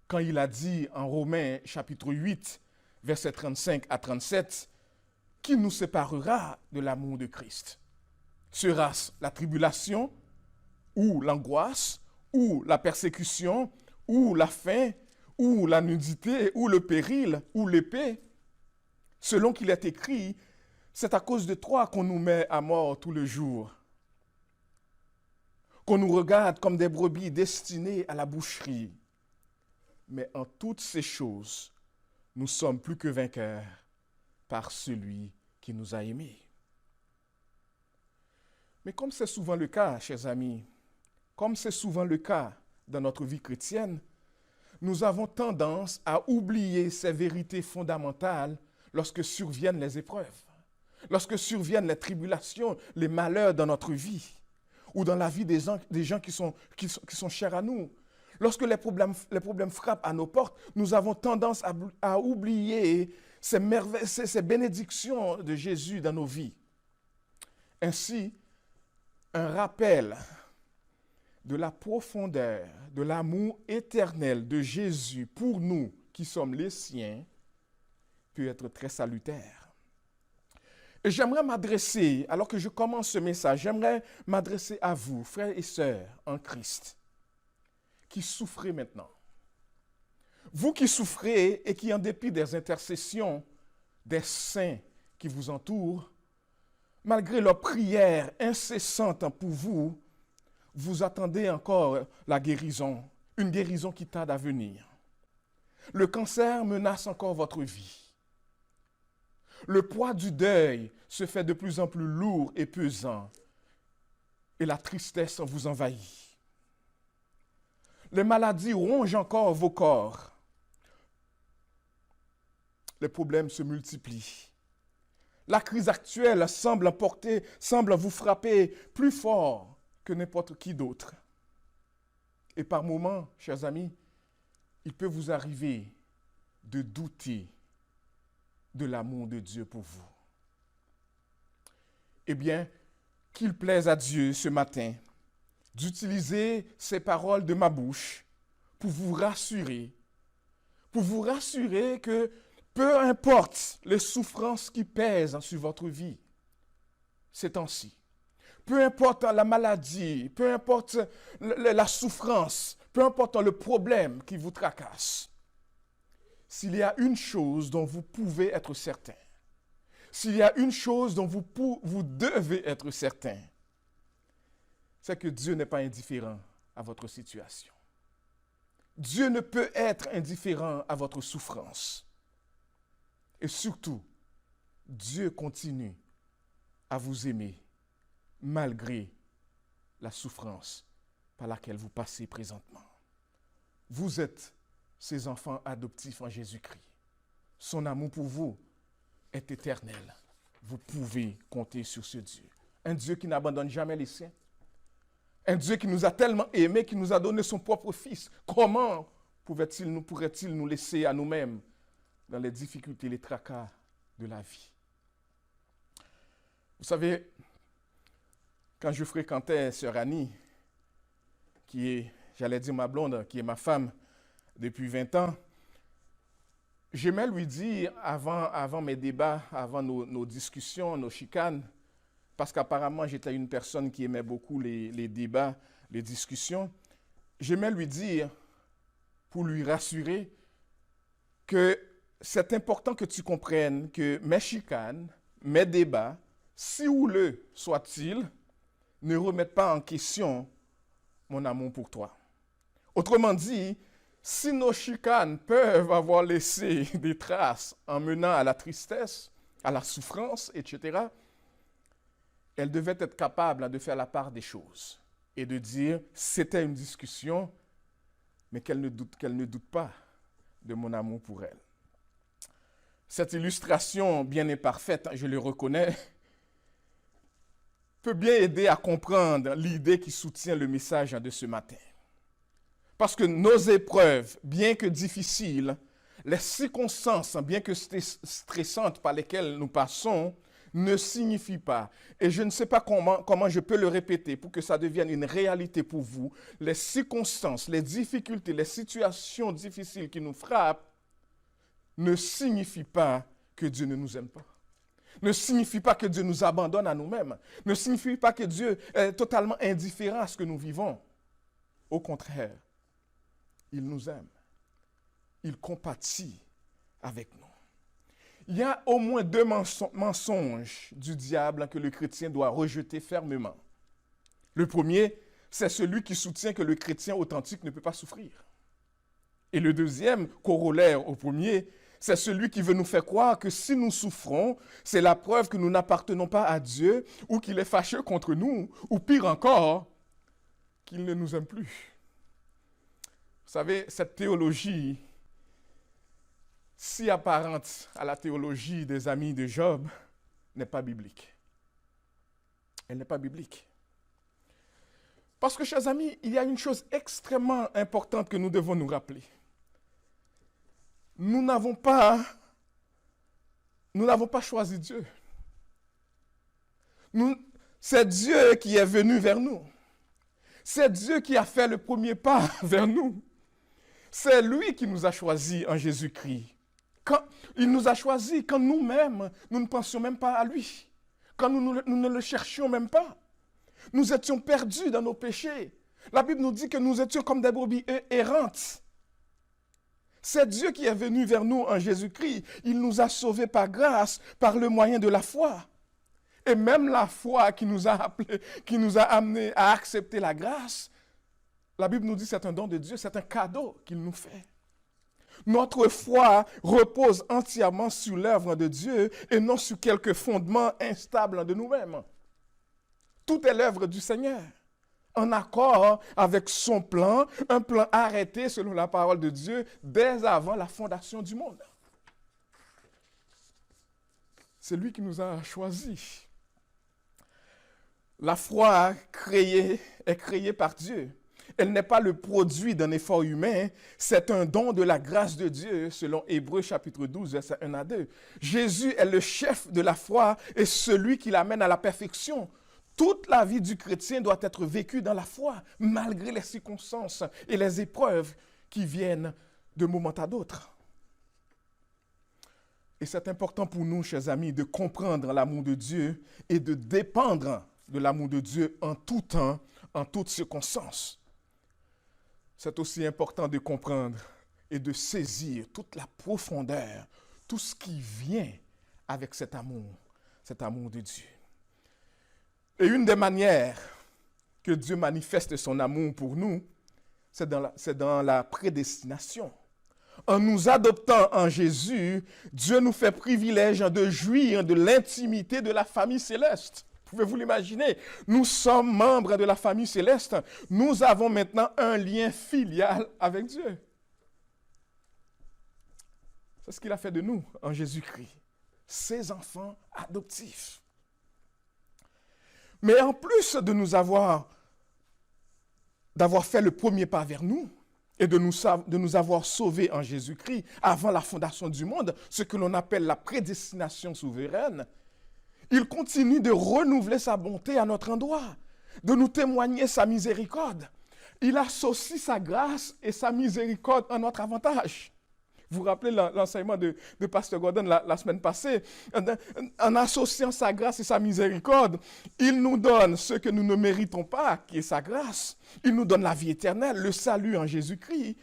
quand il a dit en Romains chapitre 8, versets 35 à 37, « Qui nous séparera de l'amour de Christ? Sera-ce la tribulation, ou l'angoisse, ou la persécution, ou la faim, ou la nudité, ou le péril, ou l'épée? Selon qu'il est écrit, c'est à cause de toi qu'on nous met à mort tout le jour, qu'on nous regarde comme des brebis destinées à la boucherie. Mais en toutes ces choses, nous sommes plus que vainqueurs par celui qui nous a aimés. » Mais comme c'est souvent le cas, chers amis, comme c'est souvent le cas dans notre vie chrétienne, nous avons tendance à oublier ces vérités fondamentales lorsque surviennent les épreuves, lorsque surviennent les tribulations, les malheurs dans notre vie, ou dans la vie des gens qui sont chers à nous. Lorsque les problèmes frappent à nos portes, nous avons tendance à oublier ces bénédictions de Jésus dans nos vies. Ainsi, un rappel de la profondeur, de l'amour éternel de Jésus pour nous qui sommes les siens peut être très salutaire. Et j'aimerais m'adresser, alors que je commence ce message, j'aimerais m'adresser à vous, frères et sœurs en Christ, qui souffrez maintenant. Vous qui souffrez et qui, en dépit des intercessions des saints qui vous entourent, malgré leurs prières incessantes pour vous, vous attendez encore la guérison, une guérison qui tarde à venir. Le cancer menace encore votre vie. Le poids du deuil se fait de plus en plus lourd et pesant, et la tristesse vous envahit. Les maladies rongent encore vos corps. Les problèmes se multiplient. La crise actuelle semble vous frapper plus fort que n'importe qui d'autre. Et par moments, chers amis, il peut vous arriver de douter de l'amour de Dieu pour vous. Eh bien, qu'il plaise à Dieu ce matin d'utiliser ces paroles de ma bouche pour vous rassurer que peu importe les souffrances qui pèsent sur votre vie ces temps-ci, peu importe la maladie, peu importe la souffrance, peu importe le problème qui vous tracasse, s'il y a une chose dont vous pouvez être certain, s'il y a une chose dont vous devez être certain, c'est que Dieu n'est pas indifférent à votre situation. Dieu ne peut être indifférent à votre souffrance. Et surtout, Dieu continue à vous aimer malgré la souffrance par laquelle vous passez présentement. Vous êtes ses enfants adoptifs en Jésus-Christ. Son amour pour vous est éternel. Vous pouvez compter sur ce Dieu. Un Dieu qui n'abandonne jamais les siens. Un Dieu qui nous a tellement aimés, qui nous a donné son propre Fils. Comment pourrait-il nous laisser à nous-mêmes dans les difficultés, les tracas de la vie? Vous savez, quand je fréquentais Sœur Annie, qui est, j'allais dire ma blonde, qui est ma femme depuis 20 ans, j'aimais lui dire avant mes débats, avant nos discussions, nos chicanes, parce qu'apparemment j'étais une personne qui aimait beaucoup les débats, les discussions, j'aimais lui dire, pour lui rassurer, que c'est important que tu comprennes que mes chicanes, mes débats, si houleux soient-ils, ne remettent pas en question mon amour pour toi. Autrement dit, si nos chicanes peuvent avoir laissé des traces en menant à la tristesse, à la souffrance, etc., elles devaient être capables de faire la part des choses et de dire c'était une discussion, mais qu'elle ne doute pas de mon amour pour elle. Cette illustration bien imparfaite, je le reconnais, peut bien aider à comprendre l'idée qui soutient le message de ce matin. Parce que nos épreuves, bien que difficiles, les circonstances, bien que stressantes par lesquelles nous passons, ne signifient pas, et je ne sais pas comment je peux le répéter pour que ça devienne une réalité pour vous, les circonstances, les difficultés, les situations difficiles qui nous frappent, ne signifient pas que Dieu ne nous aime pas. Ne signifie pas que Dieu nous abandonne à nous-mêmes. Ne signifie pas que Dieu est totalement indifférent à ce que nous vivons. Au contraire, il nous aime. Il compatit avec nous. Il y a au moins 2 mensonges du diable que le chrétien doit rejeter fermement. Le premier, c'est celui qui soutient que le chrétien authentique ne peut pas souffrir. Et le deuxième, corollaire au premier, c'est celui qui veut nous faire croire que si nous souffrons, c'est la preuve que nous n'appartenons pas à Dieu ou qu'il est fâcheux contre nous, ou pire encore, qu'il ne nous aime plus. Vous savez, cette théologie, si apparente à la théologie des amis de Job, n'est pas biblique. Elle n'est pas biblique. Parce que, chers amis, il y a une chose extrêmement importante que nous devons nous rappeler. Nous n'avons pas choisi Dieu. C'est Dieu qui est venu vers nous. C'est Dieu qui a fait le premier pas vers nous. C'est lui qui nous a choisis en Jésus-Christ. Il nous a choisis quand nous-mêmes, nous ne pensions même pas à lui. Quand nous ne le cherchions même pas. Nous étions perdus dans nos péchés. La Bible nous dit que nous étions comme des brebis errantes. C'est Dieu qui est venu vers nous en Jésus-Christ. Il nous a sauvés par grâce, par le moyen de la foi. Et même la foi qui nous a appelés, qui nous a amenés à accepter la grâce, la Bible nous dit que c'est un don de Dieu, c'est un cadeau qu'il nous fait. Notre foi repose entièrement sur l'œuvre de Dieu et non sur quelques fondements instables de nous-mêmes. Tout est l'œuvre du Seigneur, en accord avec son plan, un plan arrêté selon la parole de Dieu dès avant la fondation du monde. C'est lui qui nous a choisis. La foi est créée par Dieu. Elle n'est pas le produit d'un effort humain, c'est un don de la grâce de Dieu, selon Hébreux chapitre 12, versets 1 à 2. Jésus est le chef de la foi et celui qui l'amène à la perfection. Toute la vie du chrétien doit être vécue dans la foi, malgré les circonstances et les épreuves qui viennent de moment à d'autre. Et c'est important pour nous, chers amis, de comprendre l'amour de Dieu et de dépendre de l'amour de Dieu en tout temps, en toutes circonstances. C'est aussi important de comprendre et de saisir toute la profondeur, tout ce qui vient avec cet amour de Dieu. Et une des manières que Dieu manifeste son amour pour nous, c'est dans la prédestination. En nous adoptant en Jésus, Dieu nous fait privilège de jouir de l'intimité de la famille céleste. Pouvez-vous l'imaginer? Nous sommes membres de la famille céleste. Nous avons maintenant un lien filial avec Dieu. C'est ce qu'il a fait de nous en Jésus-Christ, ses enfants adoptifs. Mais en plus de d'avoir fait le premier pas vers nous et de nous avoir sauvés en Jésus-Christ avant la fondation du monde, ce que l'on appelle la prédestination souveraine, il continue de renouveler sa bonté à notre endroit, de nous témoigner sa miséricorde. Il associe sa grâce et sa miséricorde à notre avantage. Vous vous rappelez l'enseignement de Pasteur Gordon la semaine passée? En associant sa grâce et sa miséricorde, il nous donne ce que nous ne méritons pas, qui est sa grâce. Il nous donne la vie éternelle, le salut en Jésus-Christ.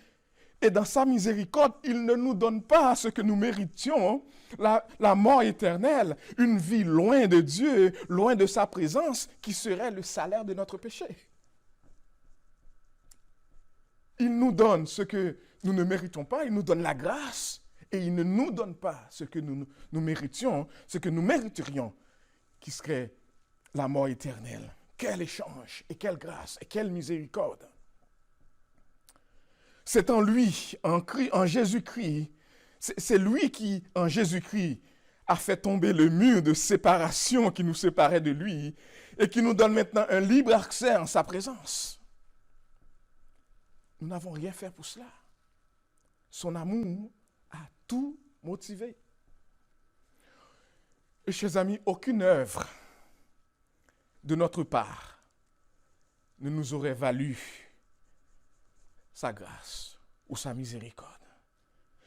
Et dans sa miséricorde, il ne nous donne pas ce que nous méritions, la mort éternelle, une vie loin de Dieu, loin de sa présence, qui serait le salaire de notre péché. Il nous donne ce que nous ne méritons pas, il nous donne la grâce, et il ne nous donne pas ce que nous méritions, ce que nous mériterions, qui serait la mort éternelle. Quel échange, et quelle grâce, et quelle miséricorde. C'est en lui, en Jésus-Christ, c'est lui qui, en Jésus-Christ, a fait tomber le mur de séparation qui nous séparait de lui et qui nous donne maintenant un libre accès en sa présence. Nous n'avons rien fait pour cela. Son amour a tout motivé. Et chers amis, aucune œuvre de notre part ne nous aurait valu sa grâce ou sa miséricorde.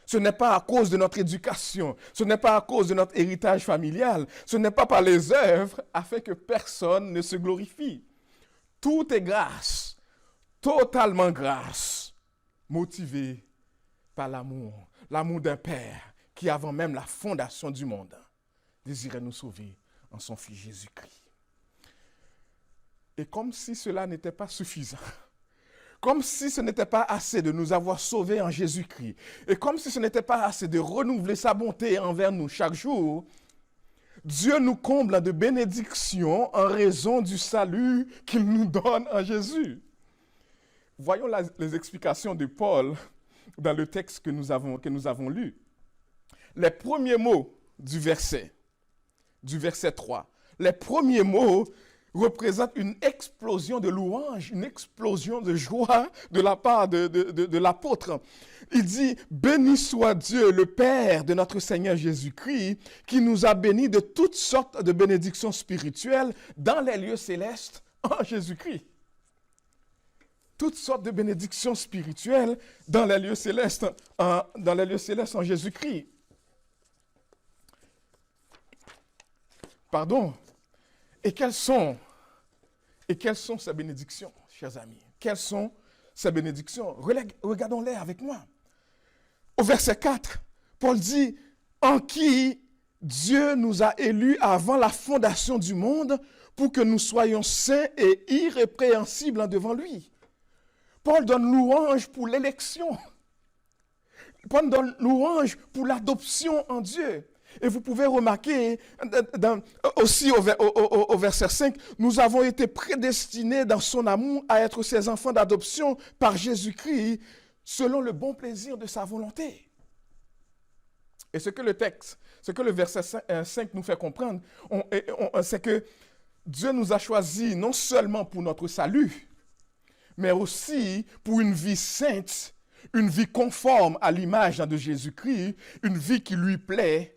Ce n'est pas à cause de notre éducation, ce n'est pas à cause de notre héritage familial, ce n'est pas par les œuvres afin que personne ne se glorifie. Tout est grâce, totalement grâce, motivé par l'amour d'un Père qui, avant même la fondation du monde, désirait nous sauver en son Fils Jésus-Christ. Et comme si cela n'était pas suffisant, comme si ce n'était pas assez de nous avoir sauvés en Jésus-Christ, et comme si ce n'était pas assez de renouveler sa bonté envers nous chaque jour, Dieu nous comble de bénédictions en raison du salut qu'il nous donne en Jésus. Voyons les explications de Paul dans le texte que nous avons lu. Les premiers mots du verset 3, les premiers mots représentent une explosion de louange, une explosion de joie de la part de l'apôtre. Il dit « Béni soit Dieu, le Père de notre Seigneur Jésus-Christ, qui nous a bénis de toutes sortes de bénédictions spirituelles dans les lieux célestes en Jésus-Christ. » Toutes sortes de bénédictions spirituelles dans les lieux célestes en Jésus-Christ. Pardon. Et quelles sont ces bénédictions, chers amis? Quelles sont ces bénédictions? Regardons-les avec moi. Au verset 4, Paul dit « En qui Dieu nous a élus avant la fondation du monde pour que nous soyons saints et irrépréhensibles devant lui. Paul donne louange pour l'élection. Paul donne louange pour l'adoption en Dieu. Et vous pouvez remarquer aussi au verset 5, nous avons été prédestinés dans son amour à être ses enfants d'adoption par Jésus-Christ selon le bon plaisir de sa volonté. Et ce que le verset 5 nous fait comprendre, c'est que Dieu nous a choisis non seulement pour notre salut, mais aussi pour une vie sainte, une vie conforme à l'image de Jésus-Christ, une vie qui lui plaît,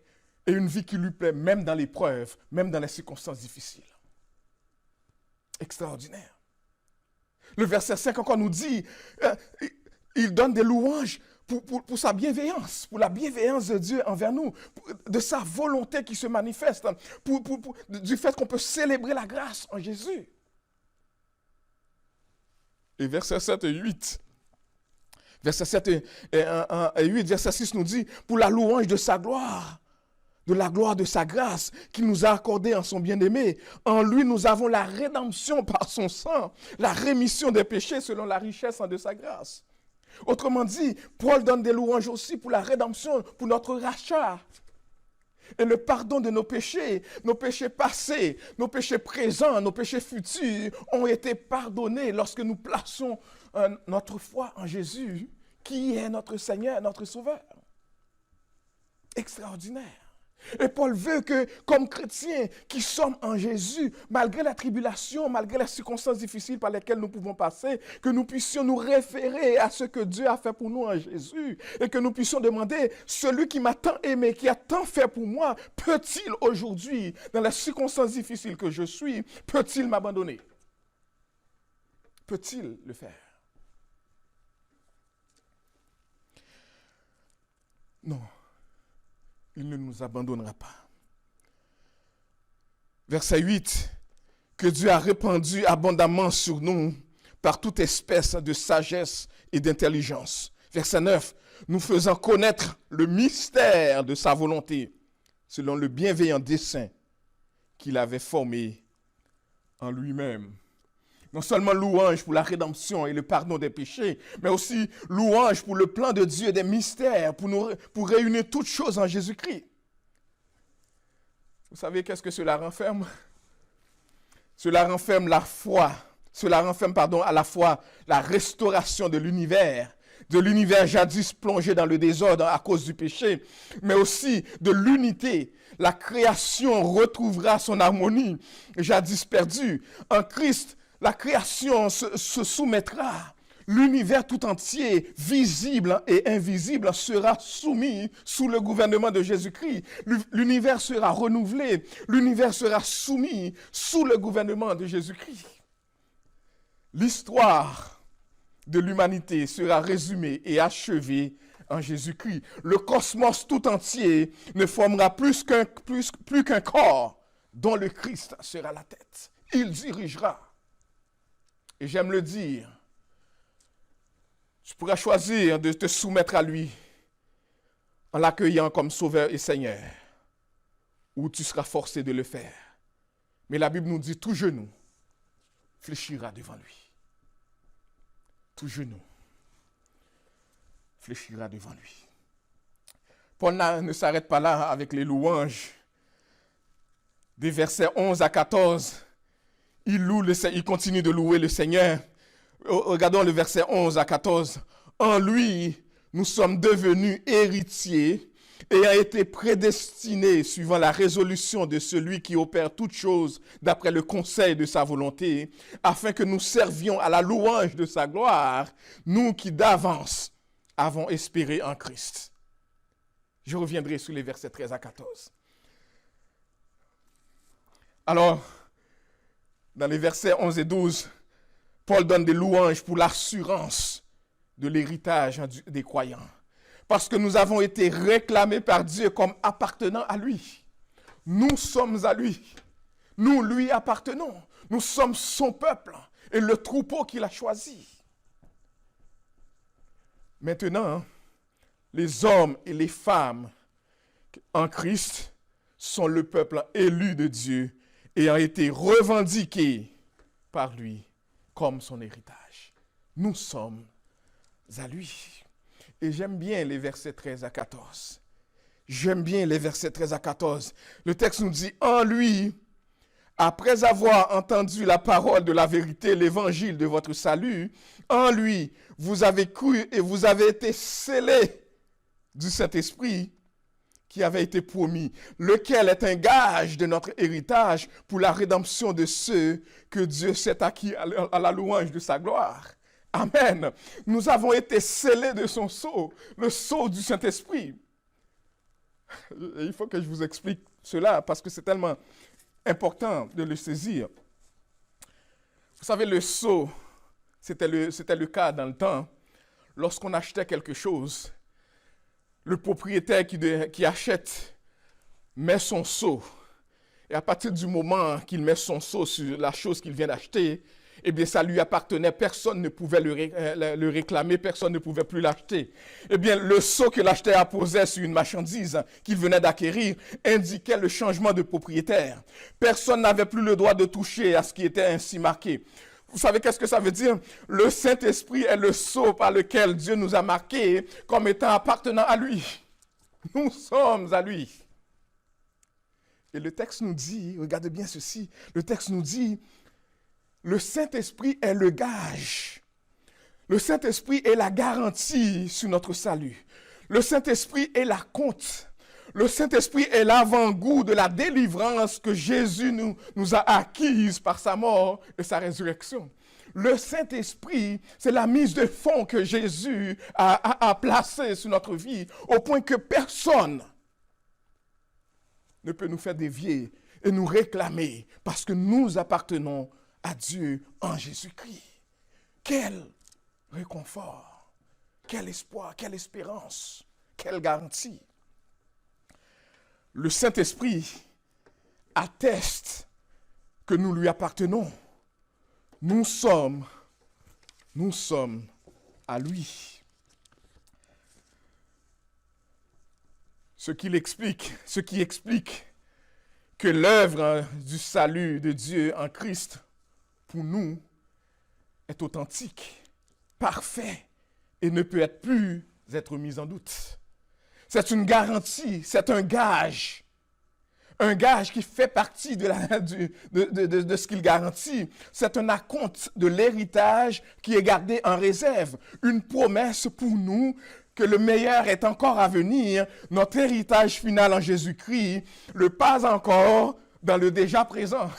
et une vie qui lui plaît même dans l'épreuve, même dans les circonstances difficiles. Extraordinaire. Le verset 5 encore nous dit, il donne des louanges pour sa bienveillance, pour la bienveillance de Dieu envers nous, de sa volonté qui se manifeste, du fait qu'on peut célébrer la grâce en Jésus. Et versets 7 et 8, verset 7 et 8, verset 6 nous dit, pour la louange de sa gloire, de la gloire de sa grâce qu'il nous a accordée en son bien-aimé. En lui, nous avons la rédemption par son sang, la rémission des péchés selon la richesse de sa grâce. Autrement dit, Paul donne des louanges aussi pour la rédemption, pour notre rachat. Et le pardon de nos péchés passés, nos péchés présents, nos péchés futurs ont été pardonnés lorsque nous plaçons notre foi en Jésus, qui est notre Seigneur, notre Sauveur. Extraordinaire. Et Paul veut que, comme chrétiens qui sommes en Jésus, malgré la tribulation, malgré les circonstances difficiles par lesquelles nous pouvons passer, que nous puissions nous référer à ce que Dieu a fait pour nous en Jésus et que nous puissions demander, celui qui m'a tant aimé, qui a tant fait pour moi, peut-il aujourd'hui, dans les circonstances difficiles que je suis, peut-il m'abandonner? Peut-il le faire? Non. Il ne nous abandonnera pas. Verset 8, que Dieu a répandu abondamment sur nous par toute espèce de sagesse et d'intelligence. Verset 9, nous faisant connaître le mystère de sa volonté, selon le bienveillant dessein qu'il avait formé en lui-même. Non seulement louange pour la rédemption et le pardon des péchés, mais aussi louange pour le plan de Dieu des mystères, pour réunir toutes choses en Jésus-Christ. Vous savez qu'est-ce que cela renferme? Cela renferme la foi. Cela renferme, à la fois la restauration de l'univers jadis plongé dans le désordre à cause du péché, mais aussi de l'unité. La création retrouvera son harmonie jadis perdue. En Christ, la création se soumettra. L'univers tout entier, visible et invisible, sera soumis sous le gouvernement de Jésus-Christ. L'univers sera renouvelé. L'univers sera soumis sous le gouvernement de Jésus-Christ. L'histoire de l'humanité sera résumée et achevée en Jésus-Christ. Le cosmos tout entier ne formera plus qu'un corps dont le Christ sera la tête. Il dirigera. Et j'aime le dire, tu pourras choisir de te soumettre à lui en l'accueillant comme Sauveur et Seigneur, ou tu seras forcé de le faire. Mais la Bible nous dit, tout genou fléchira devant lui. Tout genou fléchira devant lui. Paul ne s'arrête pas là avec les louanges. Des versets 11 à 14, il continue de louer le Seigneur. Regardons le verset 11 à 14. En lui, nous sommes devenus héritiers, ayant été prédestinés suivant la résolution de celui qui opère toutes choses d'après le conseil de sa volonté, afin que nous servions à la louange de sa gloire, nous qui d'avance avons espéré en Christ. Je reviendrai sur les versets 13 à 14. Alors, dans les versets 11 et 12, Paul donne des louanges pour l'assurance de l'héritage des croyants. Parce que nous avons été réclamés par Dieu comme appartenant à lui. Nous sommes à lui. Nous lui appartenons. Nous sommes son peuple et le troupeau qu'il a choisi. Maintenant, les hommes et les femmes en Christ sont le peuple élu de Dieu et ont été revendiqués par lui comme son héritage. Nous sommes à lui. Et j'aime bien les versets 13 à 14. J'aime bien les versets 13 à 14. Le texte nous dit, en lui, après avoir entendu la parole de la vérité, l'évangile de votre salut, en lui, vous avez cru et vous avez été scellés du Saint-Esprit qui avait été promis, lequel est un gage de notre héritage pour la rédemption de ceux que Dieu s'est acquis à la louange de sa gloire. Amen. Nous avons été scellés de son sceau, le sceau du Saint-Esprit. Il faut que je vous explique cela parce que c'est tellement important de le saisir. Vous savez, le sceau, c'était le cas dans le temps. Lorsqu'on achetait quelque chose, le propriétaire qui achète met son sceau. Et à partir du moment qu'il met son sceau sur la chose qu'il vient d'acheter, eh bien, ça lui appartenait. Personne ne pouvait le réclamer, personne ne pouvait plus l'acheter. Eh bien, le sceau que l'acheteur posait sur une marchandise qu'il venait d'acquérir indiquait le changement de propriétaire. Personne n'avait plus le droit de toucher à ce qui était ainsi marqué. Vous savez qu'est-ce que ça veut dire? Le Saint-Esprit est le sceau par lequel Dieu nous a marqués comme étant appartenant à lui. Nous sommes à lui. Et le texte nous dit, regardez bien ceci, le texte nous dit, le Saint-Esprit est le gage. Le Saint-Esprit est la garantie sur notre salut. Le Saint-Esprit est la compte. Le Saint-Esprit est l'avant-goût de la délivrance que Jésus nous a acquise par sa mort et sa résurrection. Le Saint-Esprit, c'est la mise de fonds que Jésus a placée sur notre vie, au point que personne ne peut nous faire dévier et nous réclamer parce que nous appartenons à Dieu en Jésus-Christ. Quel réconfort, quel espoir, quelle espérance, quelle garantie. Le Saint-Esprit atteste que nous lui appartenons. Nous sommes à lui. Ce qui explique que l'œuvre du salut de Dieu en Christ, pour nous, est authentique, parfait et ne peut plus être mis en doute. C'est une garantie, c'est un gage qui fait partie de ce qu'il garantit. C'est un acompte de l'héritage qui est gardé en réserve, une promesse pour nous que le meilleur est encore à venir, notre héritage final en Jésus-Christ, le pas encore dans le déjà présent.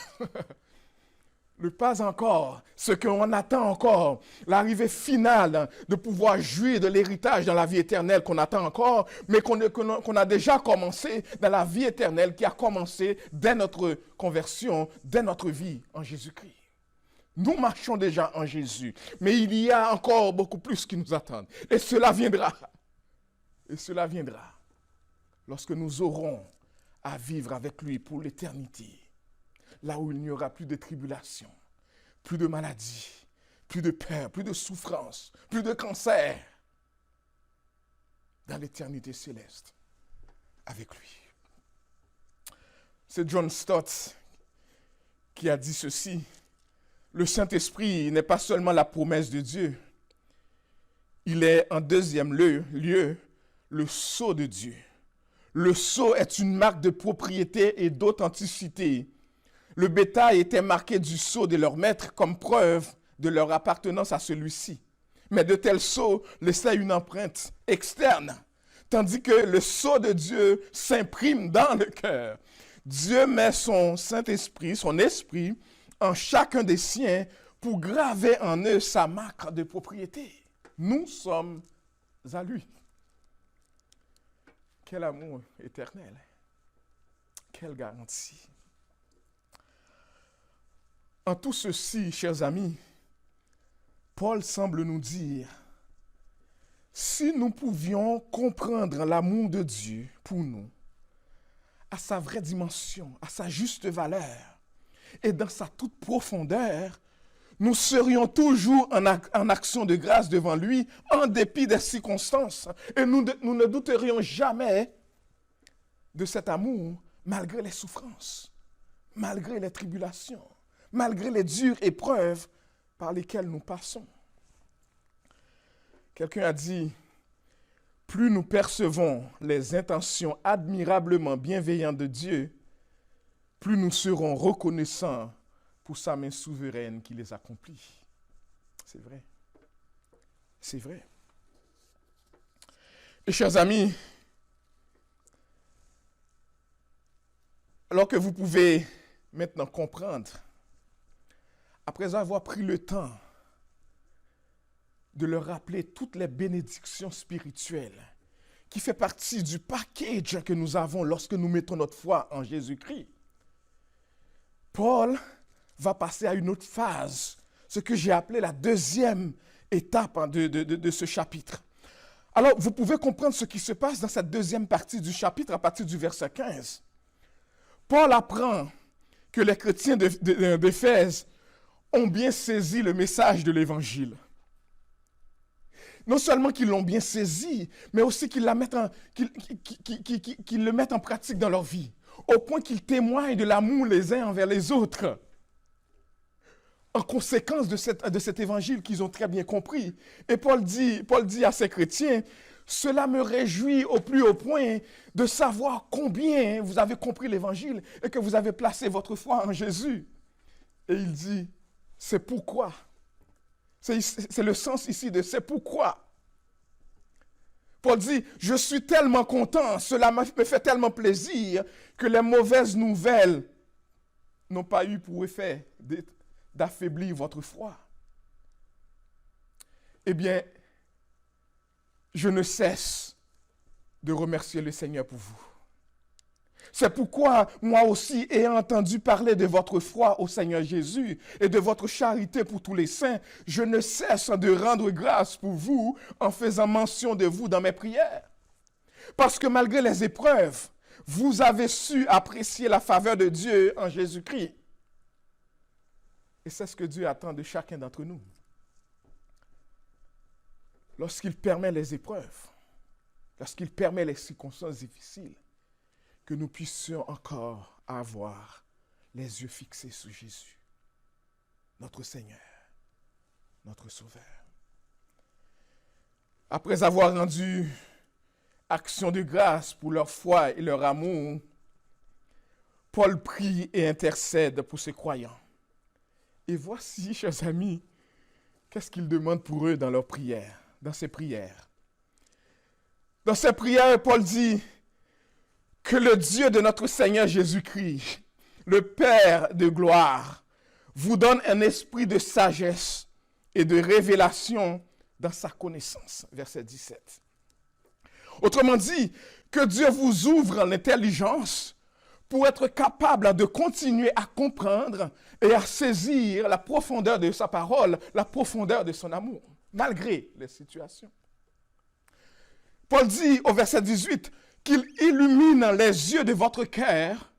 Le pas encore, ce qu'on attend encore, l'arrivée finale de pouvoir jouir de l'héritage dans la vie éternelle qu'on attend encore, mais qu'on a déjà commencé dans la vie éternelle qui a commencé dès notre conversion, dès notre vie en Jésus-Christ. Nous marchons déjà en Jésus, mais il y a encore beaucoup plus qui nous attendent. Et cela viendra. Et cela viendra lorsque nous aurons à vivre avec lui pour l'éternité. Là où il n'y aura plus de tribulation, plus de maladie, plus de peur, plus de souffrance, plus de cancer. Dans l'éternité céleste, avec lui. C'est John Stott qui a dit ceci. Le Saint-Esprit n'est pas seulement la promesse de Dieu. Il est en deuxième lieu le sceau de Dieu. Le sceau est une marque de propriété et d'authenticité. Le bétail était marqué du sceau de leur maître comme preuve de leur appartenance à celui-ci. Mais de tels sceaux laissaient une empreinte externe, tandis que le sceau de Dieu s'imprime dans le cœur. Dieu met son Saint-Esprit, son esprit, en chacun des siens pour graver en eux sa marque de propriété. Nous sommes à lui. Quel amour éternel. Quelle garantie. En tout ceci, chers amis, Paul semble nous dire, si nous pouvions comprendre l'amour de Dieu pour nous, à sa vraie dimension, à sa juste valeur, et dans sa toute profondeur, nous serions toujours en action de grâce devant lui, en dépit des circonstances, et nous ne douterions jamais de cet amour, malgré les souffrances, malgré les tribulations, malgré les dures épreuves par lesquelles nous passons. Quelqu'un a dit, plus nous percevons les intentions admirablement bienveillantes de Dieu, plus nous serons reconnaissants pour sa main souveraine qui les accomplit. C'est vrai. C'est vrai. Et chers amis, alors que vous pouvez maintenant comprendre, après avoir pris le temps de leur rappeler toutes les bénédictions spirituelles qui fait partie du package que nous avons lorsque nous mettons notre foi en Jésus-Christ, Paul va passer à une autre phase, ce que j'ai appelé la deuxième étape de ce chapitre. Alors, vous pouvez comprendre ce qui se passe dans cette deuxième partie du chapitre à partir du verset 15. Paul apprend que les chrétiens d'Éphèse ont bien saisi le message de l'Évangile. Non seulement qu'ils l'ont bien saisi, mais aussi qu'ils le mettent en pratique dans leur vie, au point qu'ils témoignent de l'amour les uns envers les autres. En conséquence de cet évangile qu'ils ont très bien compris. Et Paul dit à ces chrétiens, « Cela me réjouit au plus haut point de savoir combien vous avez compris l'évangile et que vous avez placé votre foi en Jésus. » Et il dit, « C'est pourquoi. » C'est le sens ici de « c'est pourquoi ». Paul dit, « Je suis tellement content, cela me fait tellement plaisir que les mauvaises nouvelles n'ont pas eu pour effet d'affaiblir votre foi. » Eh bien, je ne cesse de remercier le Seigneur pour vous. C'est pourquoi, moi aussi, ayant entendu parler de votre foi au Seigneur Jésus et de votre charité pour tous les saints, je ne cesse de rendre grâce pour vous en faisant mention de vous dans mes prières. Parce que malgré les épreuves, vous avez su apprécier la faveur de Dieu en Jésus-Christ. Et c'est ce que Dieu attend de chacun d'entre nous. Lorsqu'il permet les épreuves, lorsqu'il permet les circonstances difficiles, que nous puissions encore avoir les yeux fixés sur Jésus, notre Seigneur, notre Sauveur. Après avoir rendu action de grâce pour leur foi et leur amour, Paul prie et intercède pour ses croyants. Et voici, chers amis, qu'est-ce qu'il demande pour eux dans leurs prières, dans ses prières. Dans ses prières, Paul dit que le Dieu de notre Seigneur Jésus-Christ, le Père de gloire, vous donne un esprit de sagesse et de révélation dans sa connaissance. Verset 17. Autrement dit, que Dieu vous ouvre l'intelligence pour être capable de continuer à comprendre et à saisir la profondeur de sa parole, la profondeur de son amour, malgré les situations. Paul dit au verset 18 qu'il illumine les yeux de votre cœur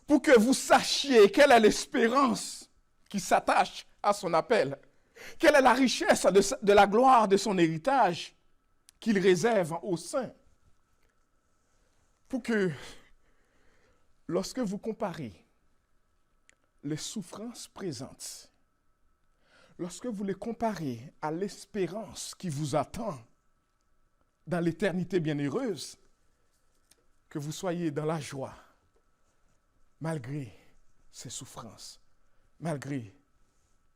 pour que vous sachiez quelle est l'espérance qui s'attache à son appel, quelle est la richesse de la gloire de son héritage qu'il réserve aux saints. Pour que, lorsque vous comparez les souffrances présentes, lorsque vous les comparez à l'espérance qui vous attend dans l'éternité bienheureuse, que vous soyez dans la joie, malgré ces souffrances, malgré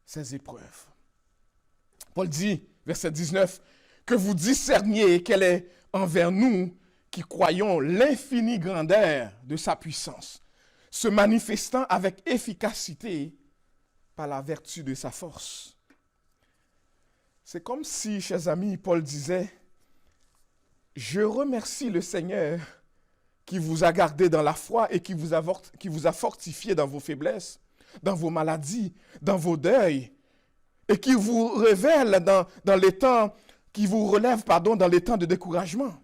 ces épreuves. Paul dit, verset 19, que vous discerniez quelle est envers nous qui croyons l'infinie grandeur de sa puissance, se manifestant avec efficacité par la vertu de sa force. C'est comme si, chers amis, Paul disait, je remercie le Seigneur qui vous a gardé dans la foi et qui vous a fortifié dans vos faiblesses, dans vos maladies, dans vos deuils, et qui vous révèle dans les temps, qui vous relève, dans les temps de découragement.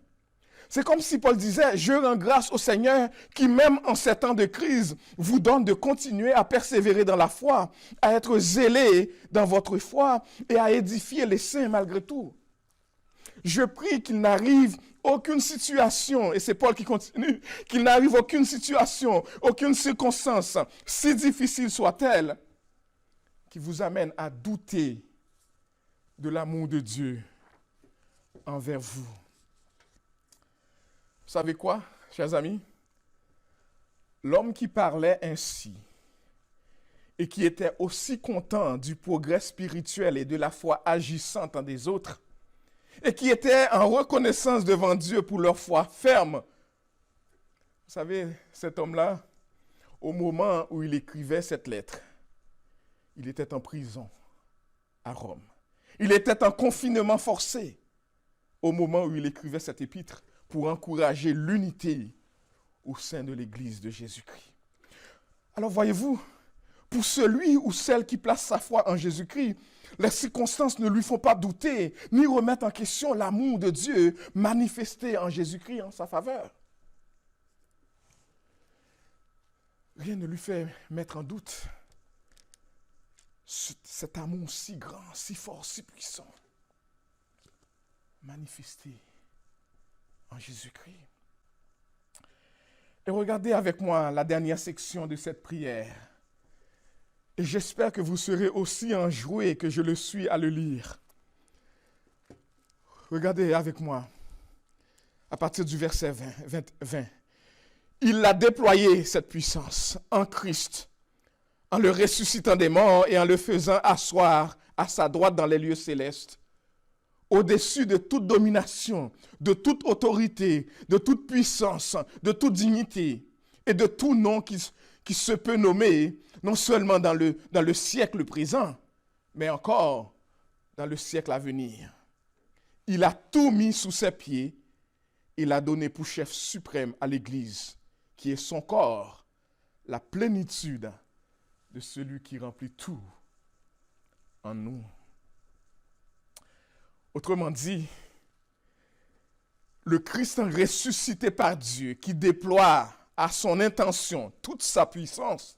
C'est comme si Paul disait, je rends grâce au Seigneur qui, même en ces temps de crise, vous donne de continuer à persévérer dans la foi, à être zélé dans votre foi et à édifier les saints malgré tout. Je prie qu'il n'arrive aucune situation, et c'est Paul qui continue, qu'il n'arrive aucune situation, aucune circonstance, si difficile soit-elle, qui vous amène à douter de l'amour de Dieu envers vous. Vous savez quoi, chers amis? L'homme qui parlait ainsi et qui était aussi content du progrès spirituel et de la foi agissante en des autres, et qui était en reconnaissance devant Dieu pour leur foi ferme. Vous savez, cet homme-là, au moment où il écrivait cette lettre, il était en prison à Rome. Il était en confinement forcé au moment où il écrivait cette épître pour encourager l'unité au sein de l'Église de Jésus-Christ. Alors voyez-vous, pour celui ou celle qui place sa foi en Jésus-Christ, les circonstances ne lui font pas douter, ni remettre en question l'amour de Dieu manifesté en Jésus-Christ en sa faveur. Rien ne lui fait mettre en doute cet amour si grand, si fort, si puissant, manifesté en Jésus-Christ. Et regardez avec moi la dernière section de cette prière. Et j'espère que vous serez aussi enjoués que je le suis à le lire. Regardez avec moi, à partir du verset 20. Il a déployé cette puissance en Christ, en le ressuscitant des morts et en le faisant asseoir à sa droite dans les lieux célestes, au-dessus de toute domination, de toute autorité, de toute puissance, de toute dignité et de tout nom qui se peut nommer, non seulement dans le siècle présent, mais encore dans le siècle à venir. Il a tout mis sous ses pieds et l'a donné pour chef suprême à l'Église, qui est son corps, la plénitude de celui qui remplit tout en nous. Autrement dit, le Christ ressuscité par Dieu, qui déploie à son intention toute sa puissance,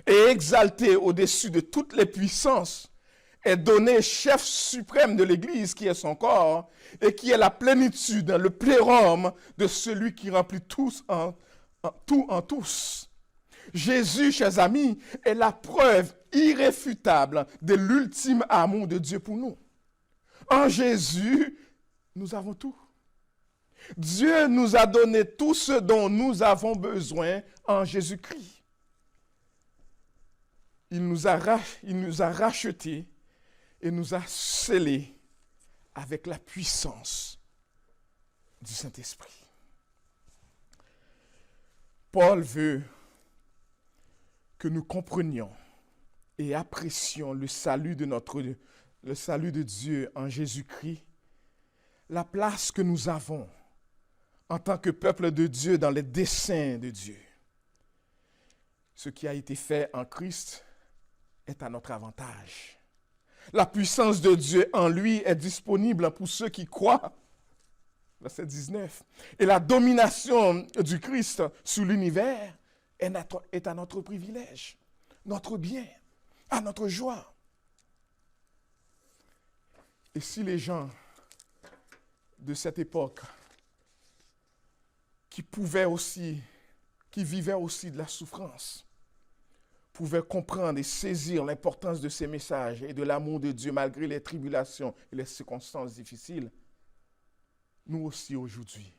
et exalté au-dessus de toutes les puissances, est donné chef suprême de l'Église qui est son corps et qui est la plénitude, le plérum de celui qui remplit tout en tous. Jésus, chers amis, est la preuve irréfutable de l'ultime amour de Dieu pour nous. En Jésus, nous avons tout. Dieu nous a donné tout ce dont nous avons besoin en Jésus-Christ. Il nous a rachetés et nous a scellés avec la puissance du Saint-Esprit. Paul veut que nous comprenions et apprécions le salut de Dieu en Jésus-Christ, la place que nous avons en tant que peuple de Dieu dans les desseins de Dieu. Ce qui a été fait en Christ est à notre avantage. La puissance de Dieu en lui est disponible pour ceux qui croient. Verset 19. Et la domination du Christ sur l'univers est à notre privilège, notre bien, à notre joie. Et si les gens de cette époque qui vivaient aussi de la souffrance, pouvaient comprendre et saisir l'importance de ces messages et de l'amour de Dieu malgré les tribulations et les circonstances difficiles, nous aussi aujourd'hui,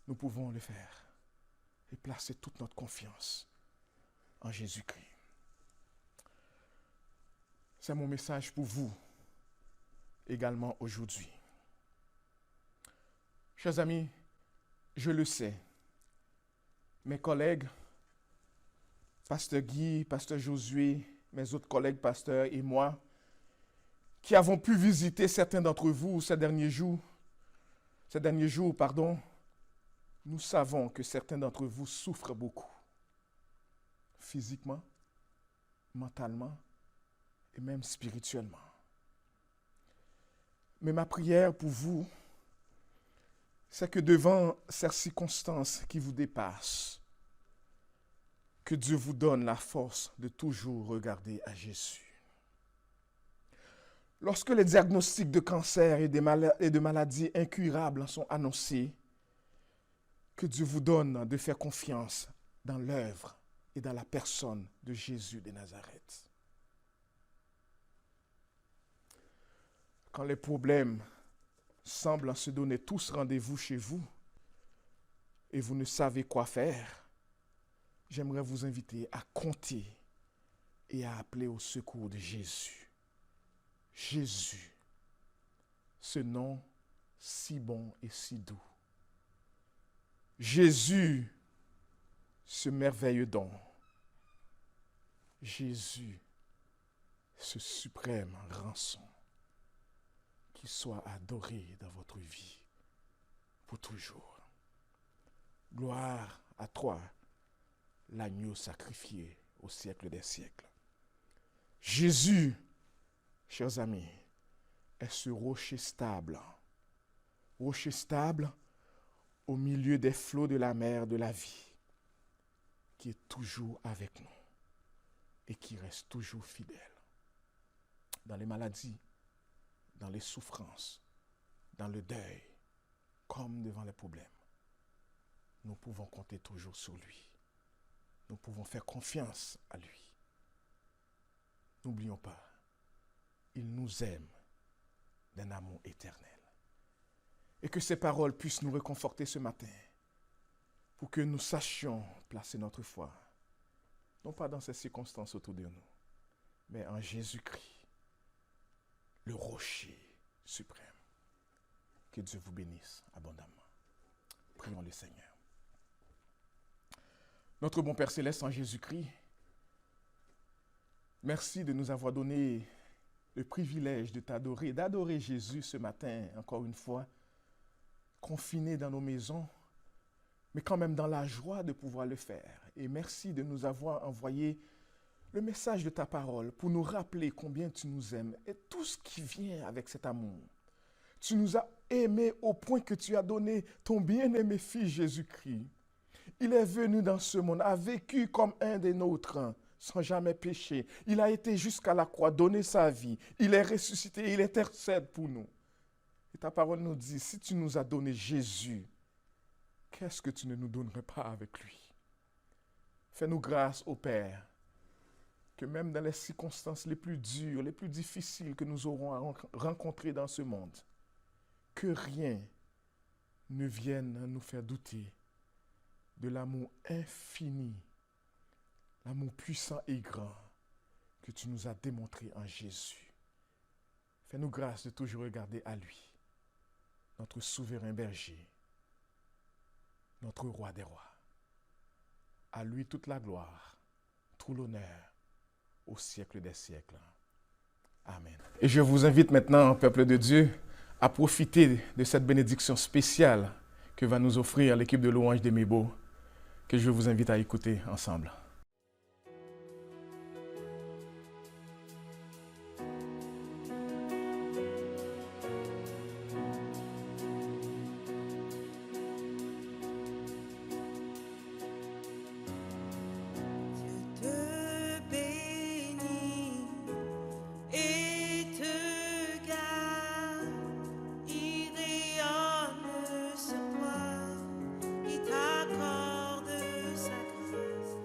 nous pouvons le faire et placer toute notre confiance en Jésus-Christ. C'est mon message pour vous également aujourd'hui. Chers amis, je le sais, mes collègues, Pasteur Guy, Pasteur Josué, mes autres collègues pasteurs et moi, qui avons pu visiter certains d'entre vous ces derniers jours, nous savons que certains d'entre vous souffrent beaucoup, physiquement, mentalement et même spirituellement. Mais ma prière pour vous, c'est que devant ces circonstances qui vous dépassent, que Dieu vous donne la force de toujours regarder à Jésus. Lorsque les diagnostics de cancer et de maladies incurables sont annoncés, que Dieu vous donne de faire confiance dans l'œuvre et dans la personne de Jésus de Nazareth. Quand les problèmes semblent se donner tous rendez-vous chez vous et vous ne savez quoi faire, j'aimerais vous inviter à compter et à appeler au secours de Jésus. Jésus, ce nom si bon et si doux. Jésus, ce merveilleux don. Jésus, ce suprême rançon. Qu'il soit adoré dans votre vie pour toujours. Gloire à toi, l'agneau sacrifié au siècle des siècles. Jésus, chers amis, est ce rocher stable au milieu des flots de la mer de la vie, qui est toujours avec nous et qui reste toujours fidèle. Dans les maladies, dans les souffrances, dans le deuil, comme devant les problèmes, nous pouvons compter toujours sur lui. Nous pouvons faire confiance à lui. N'oublions pas, il nous aime d'un amour éternel. Et que ces paroles puissent nous réconforter ce matin, pour que nous sachions placer notre foi, non pas dans ces circonstances autour de nous, mais en Jésus-Christ, le rocher suprême. Que Dieu vous bénisse abondamment. Prions le Seigneur. Notre bon Père Céleste en Jésus-Christ, merci de nous avoir donné le privilège de t'adorer, d'adorer Jésus ce matin, encore une fois, confinés dans nos maisons, mais quand même dans la joie de pouvoir le faire. Et merci de nous avoir envoyé le message de ta parole pour nous rappeler combien tu nous aimes et tout ce qui vient avec cet amour. Tu nous as aimés au point que tu as donné ton bien-aimé Fils Jésus-Christ. Il est venu dans ce monde, a vécu comme un des nôtres, sans jamais pécher. Il a été jusqu'à la croix, donné sa vie. Il est ressuscité, il intercède pour nous. Et ta parole nous dit, si tu nous as donné Jésus, qu'est-ce que tu ne nous donnerais pas avec lui? Fais-nous grâce au Père, que même dans les circonstances les plus dures, les plus difficiles que nous aurons à rencontrer dans ce monde, que rien ne vienne nous faire douter de l'amour infini, l'amour puissant et grand que tu nous as démontré en Jésus. Fais-nous grâce de toujours regarder à lui, notre souverain berger, notre roi des rois. À lui toute la gloire, tout l'honneur, au siècle des siècles. Amen. Et je vous invite maintenant, peuple de Dieu, à profiter de cette bénédiction spéciale que va nous offrir l'équipe de louange des Mébo, que je vous invite à écouter ensemble. Te bénit et te garde, il rayonne sur toi, il t'accorde sa grâce.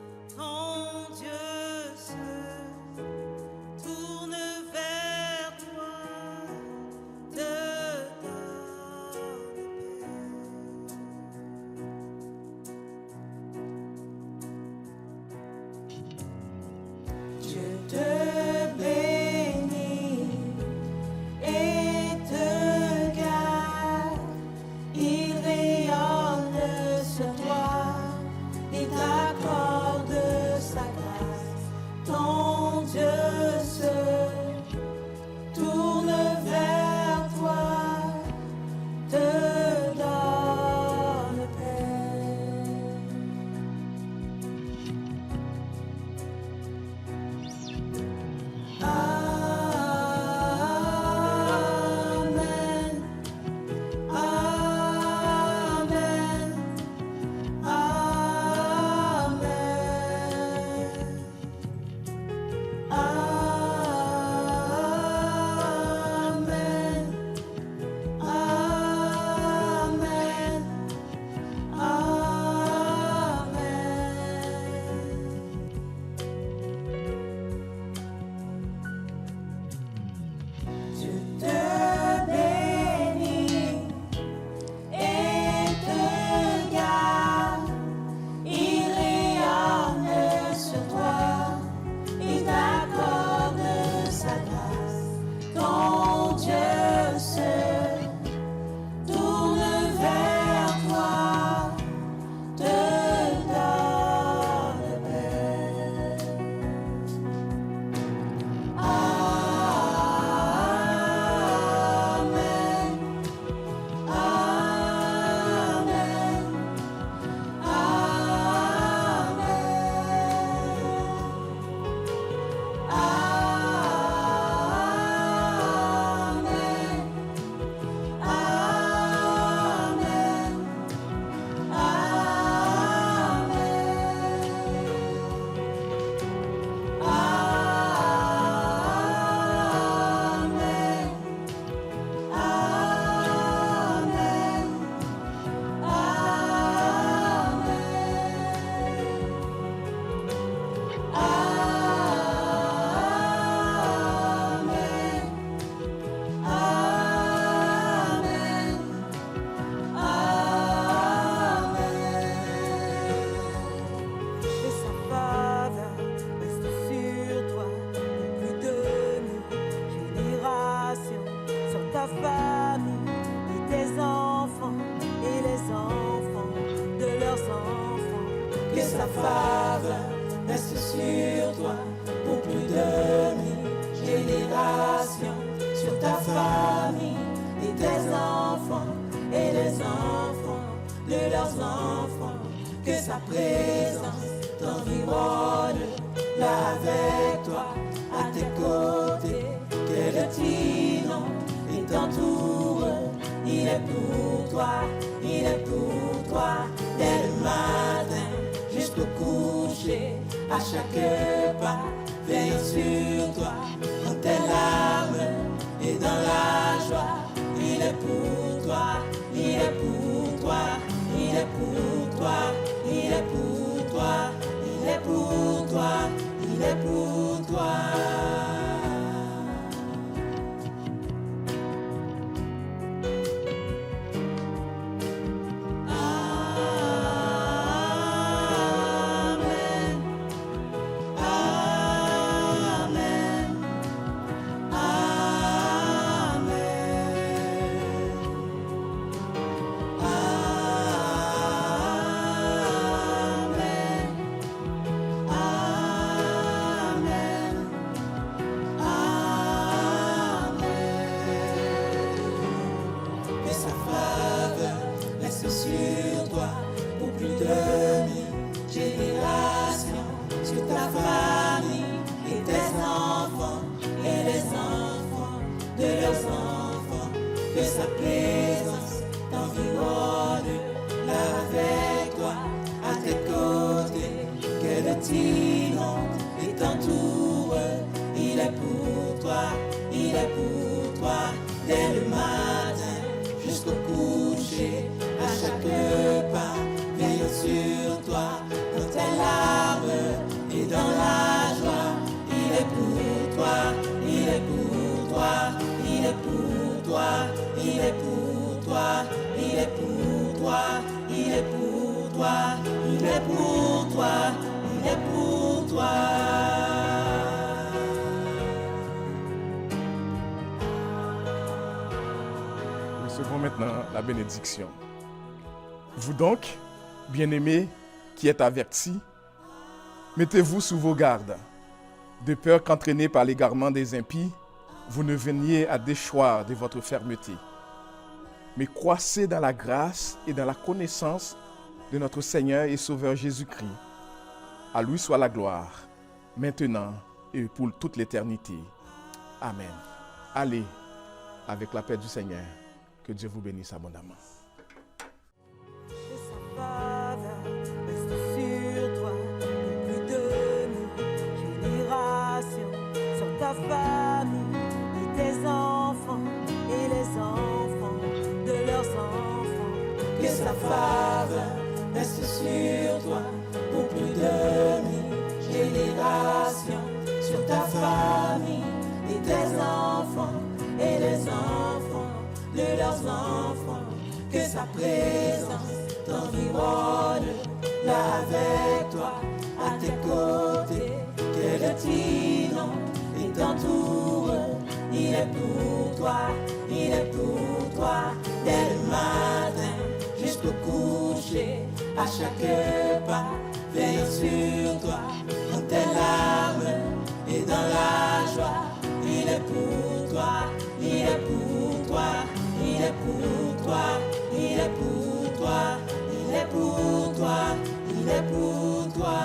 que sa faveur reste sur toi pour plus de 1000 générations, sur ta famille et tes enfants et les enfants de leurs enfants, que sa présence t'environne, là avec toi, à tes côtés, que le tyran t'entoure. Il est pour toi, il est pour toi, dès le matin jusqu'au coucher, à chaque pas, veillant sur toi, dans tes larmes et dans la joie. Il est pour toi, il est pour toi, il est pour toi, il est pour toi, il est pour toi, il est pour toi. Sur toi pour plus de 1000 générations, sur ta famille et tes enfants et les enfants de leurs enfants, que sa présence t'environne, là avec toi, à tes côtés, que le tyran t'entoure. Il est pour toi, il est pour toi, dès le matin jusqu'au coucher, à chaque pas, veillant sur toi, dans tes larmes et dans la joie. Il est pour toi, il est pour toi, il est pour toi, il est pour toi, il est pour toi, il est pour toi, il est pour toi, il est pour toi. Recevons maintenant la bénédiction. Vous donc, bien-aimés, qui êtes avertis, mettez-vous sous vos gardes, de peur qu'entraînés par l'égarement des impies, vous ne veniez à déchoir de votre fermeté. Mais croissez dans la grâce et dans la connaissance de notre Seigneur et Sauveur Jésus-Christ. À lui soit la gloire, maintenant et pour toute l'éternité. Amen. Allez, avec la paix du Seigneur, que Dieu vous bénisse abondamment. Reste sur toi pour plus de 1000 générations, sur ta famille et tes enfants et les enfants de leurs enfants, que sa faveur reste sur toi pour plus de 1000 générations, sur ta famille et tes enfants et les enfants de leurs enfants, que sa présence t'environne, là avec toi, à tes côtés, que le tyran t'entoure. Il est pour toi, il est pour toi, dès le matin jusqu'au coucher, à chaque pas, veillant sur toi, dans tes larmes et dans la joie. Il est pour toi, il est pour toi, il est pour toi, il est pour toi, il est pour toi, il est pour toi.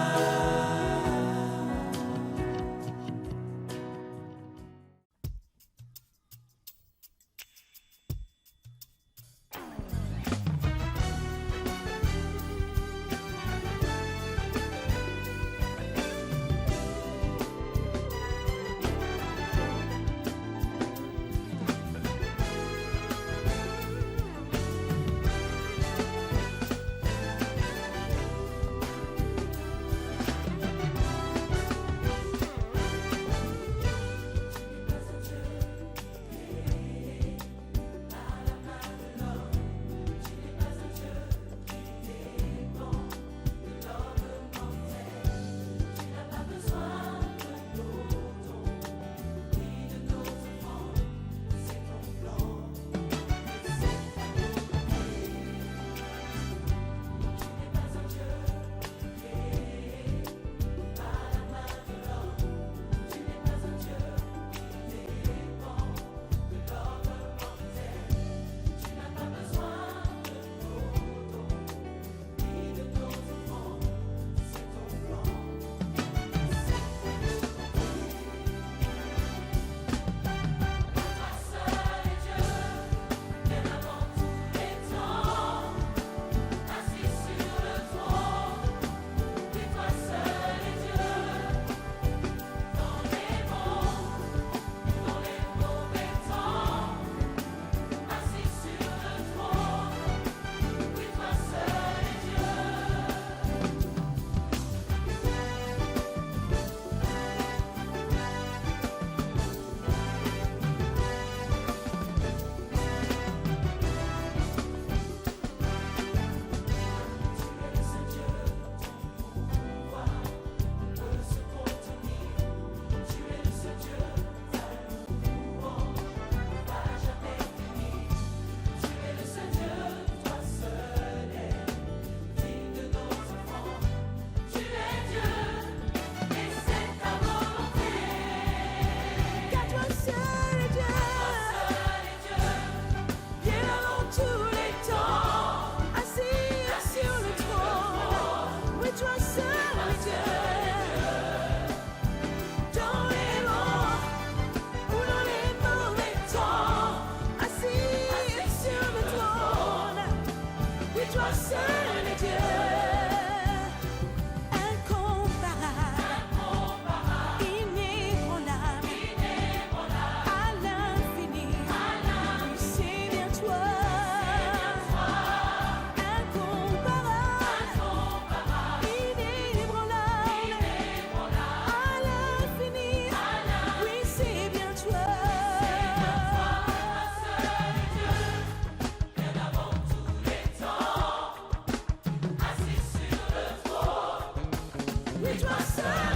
We trust her.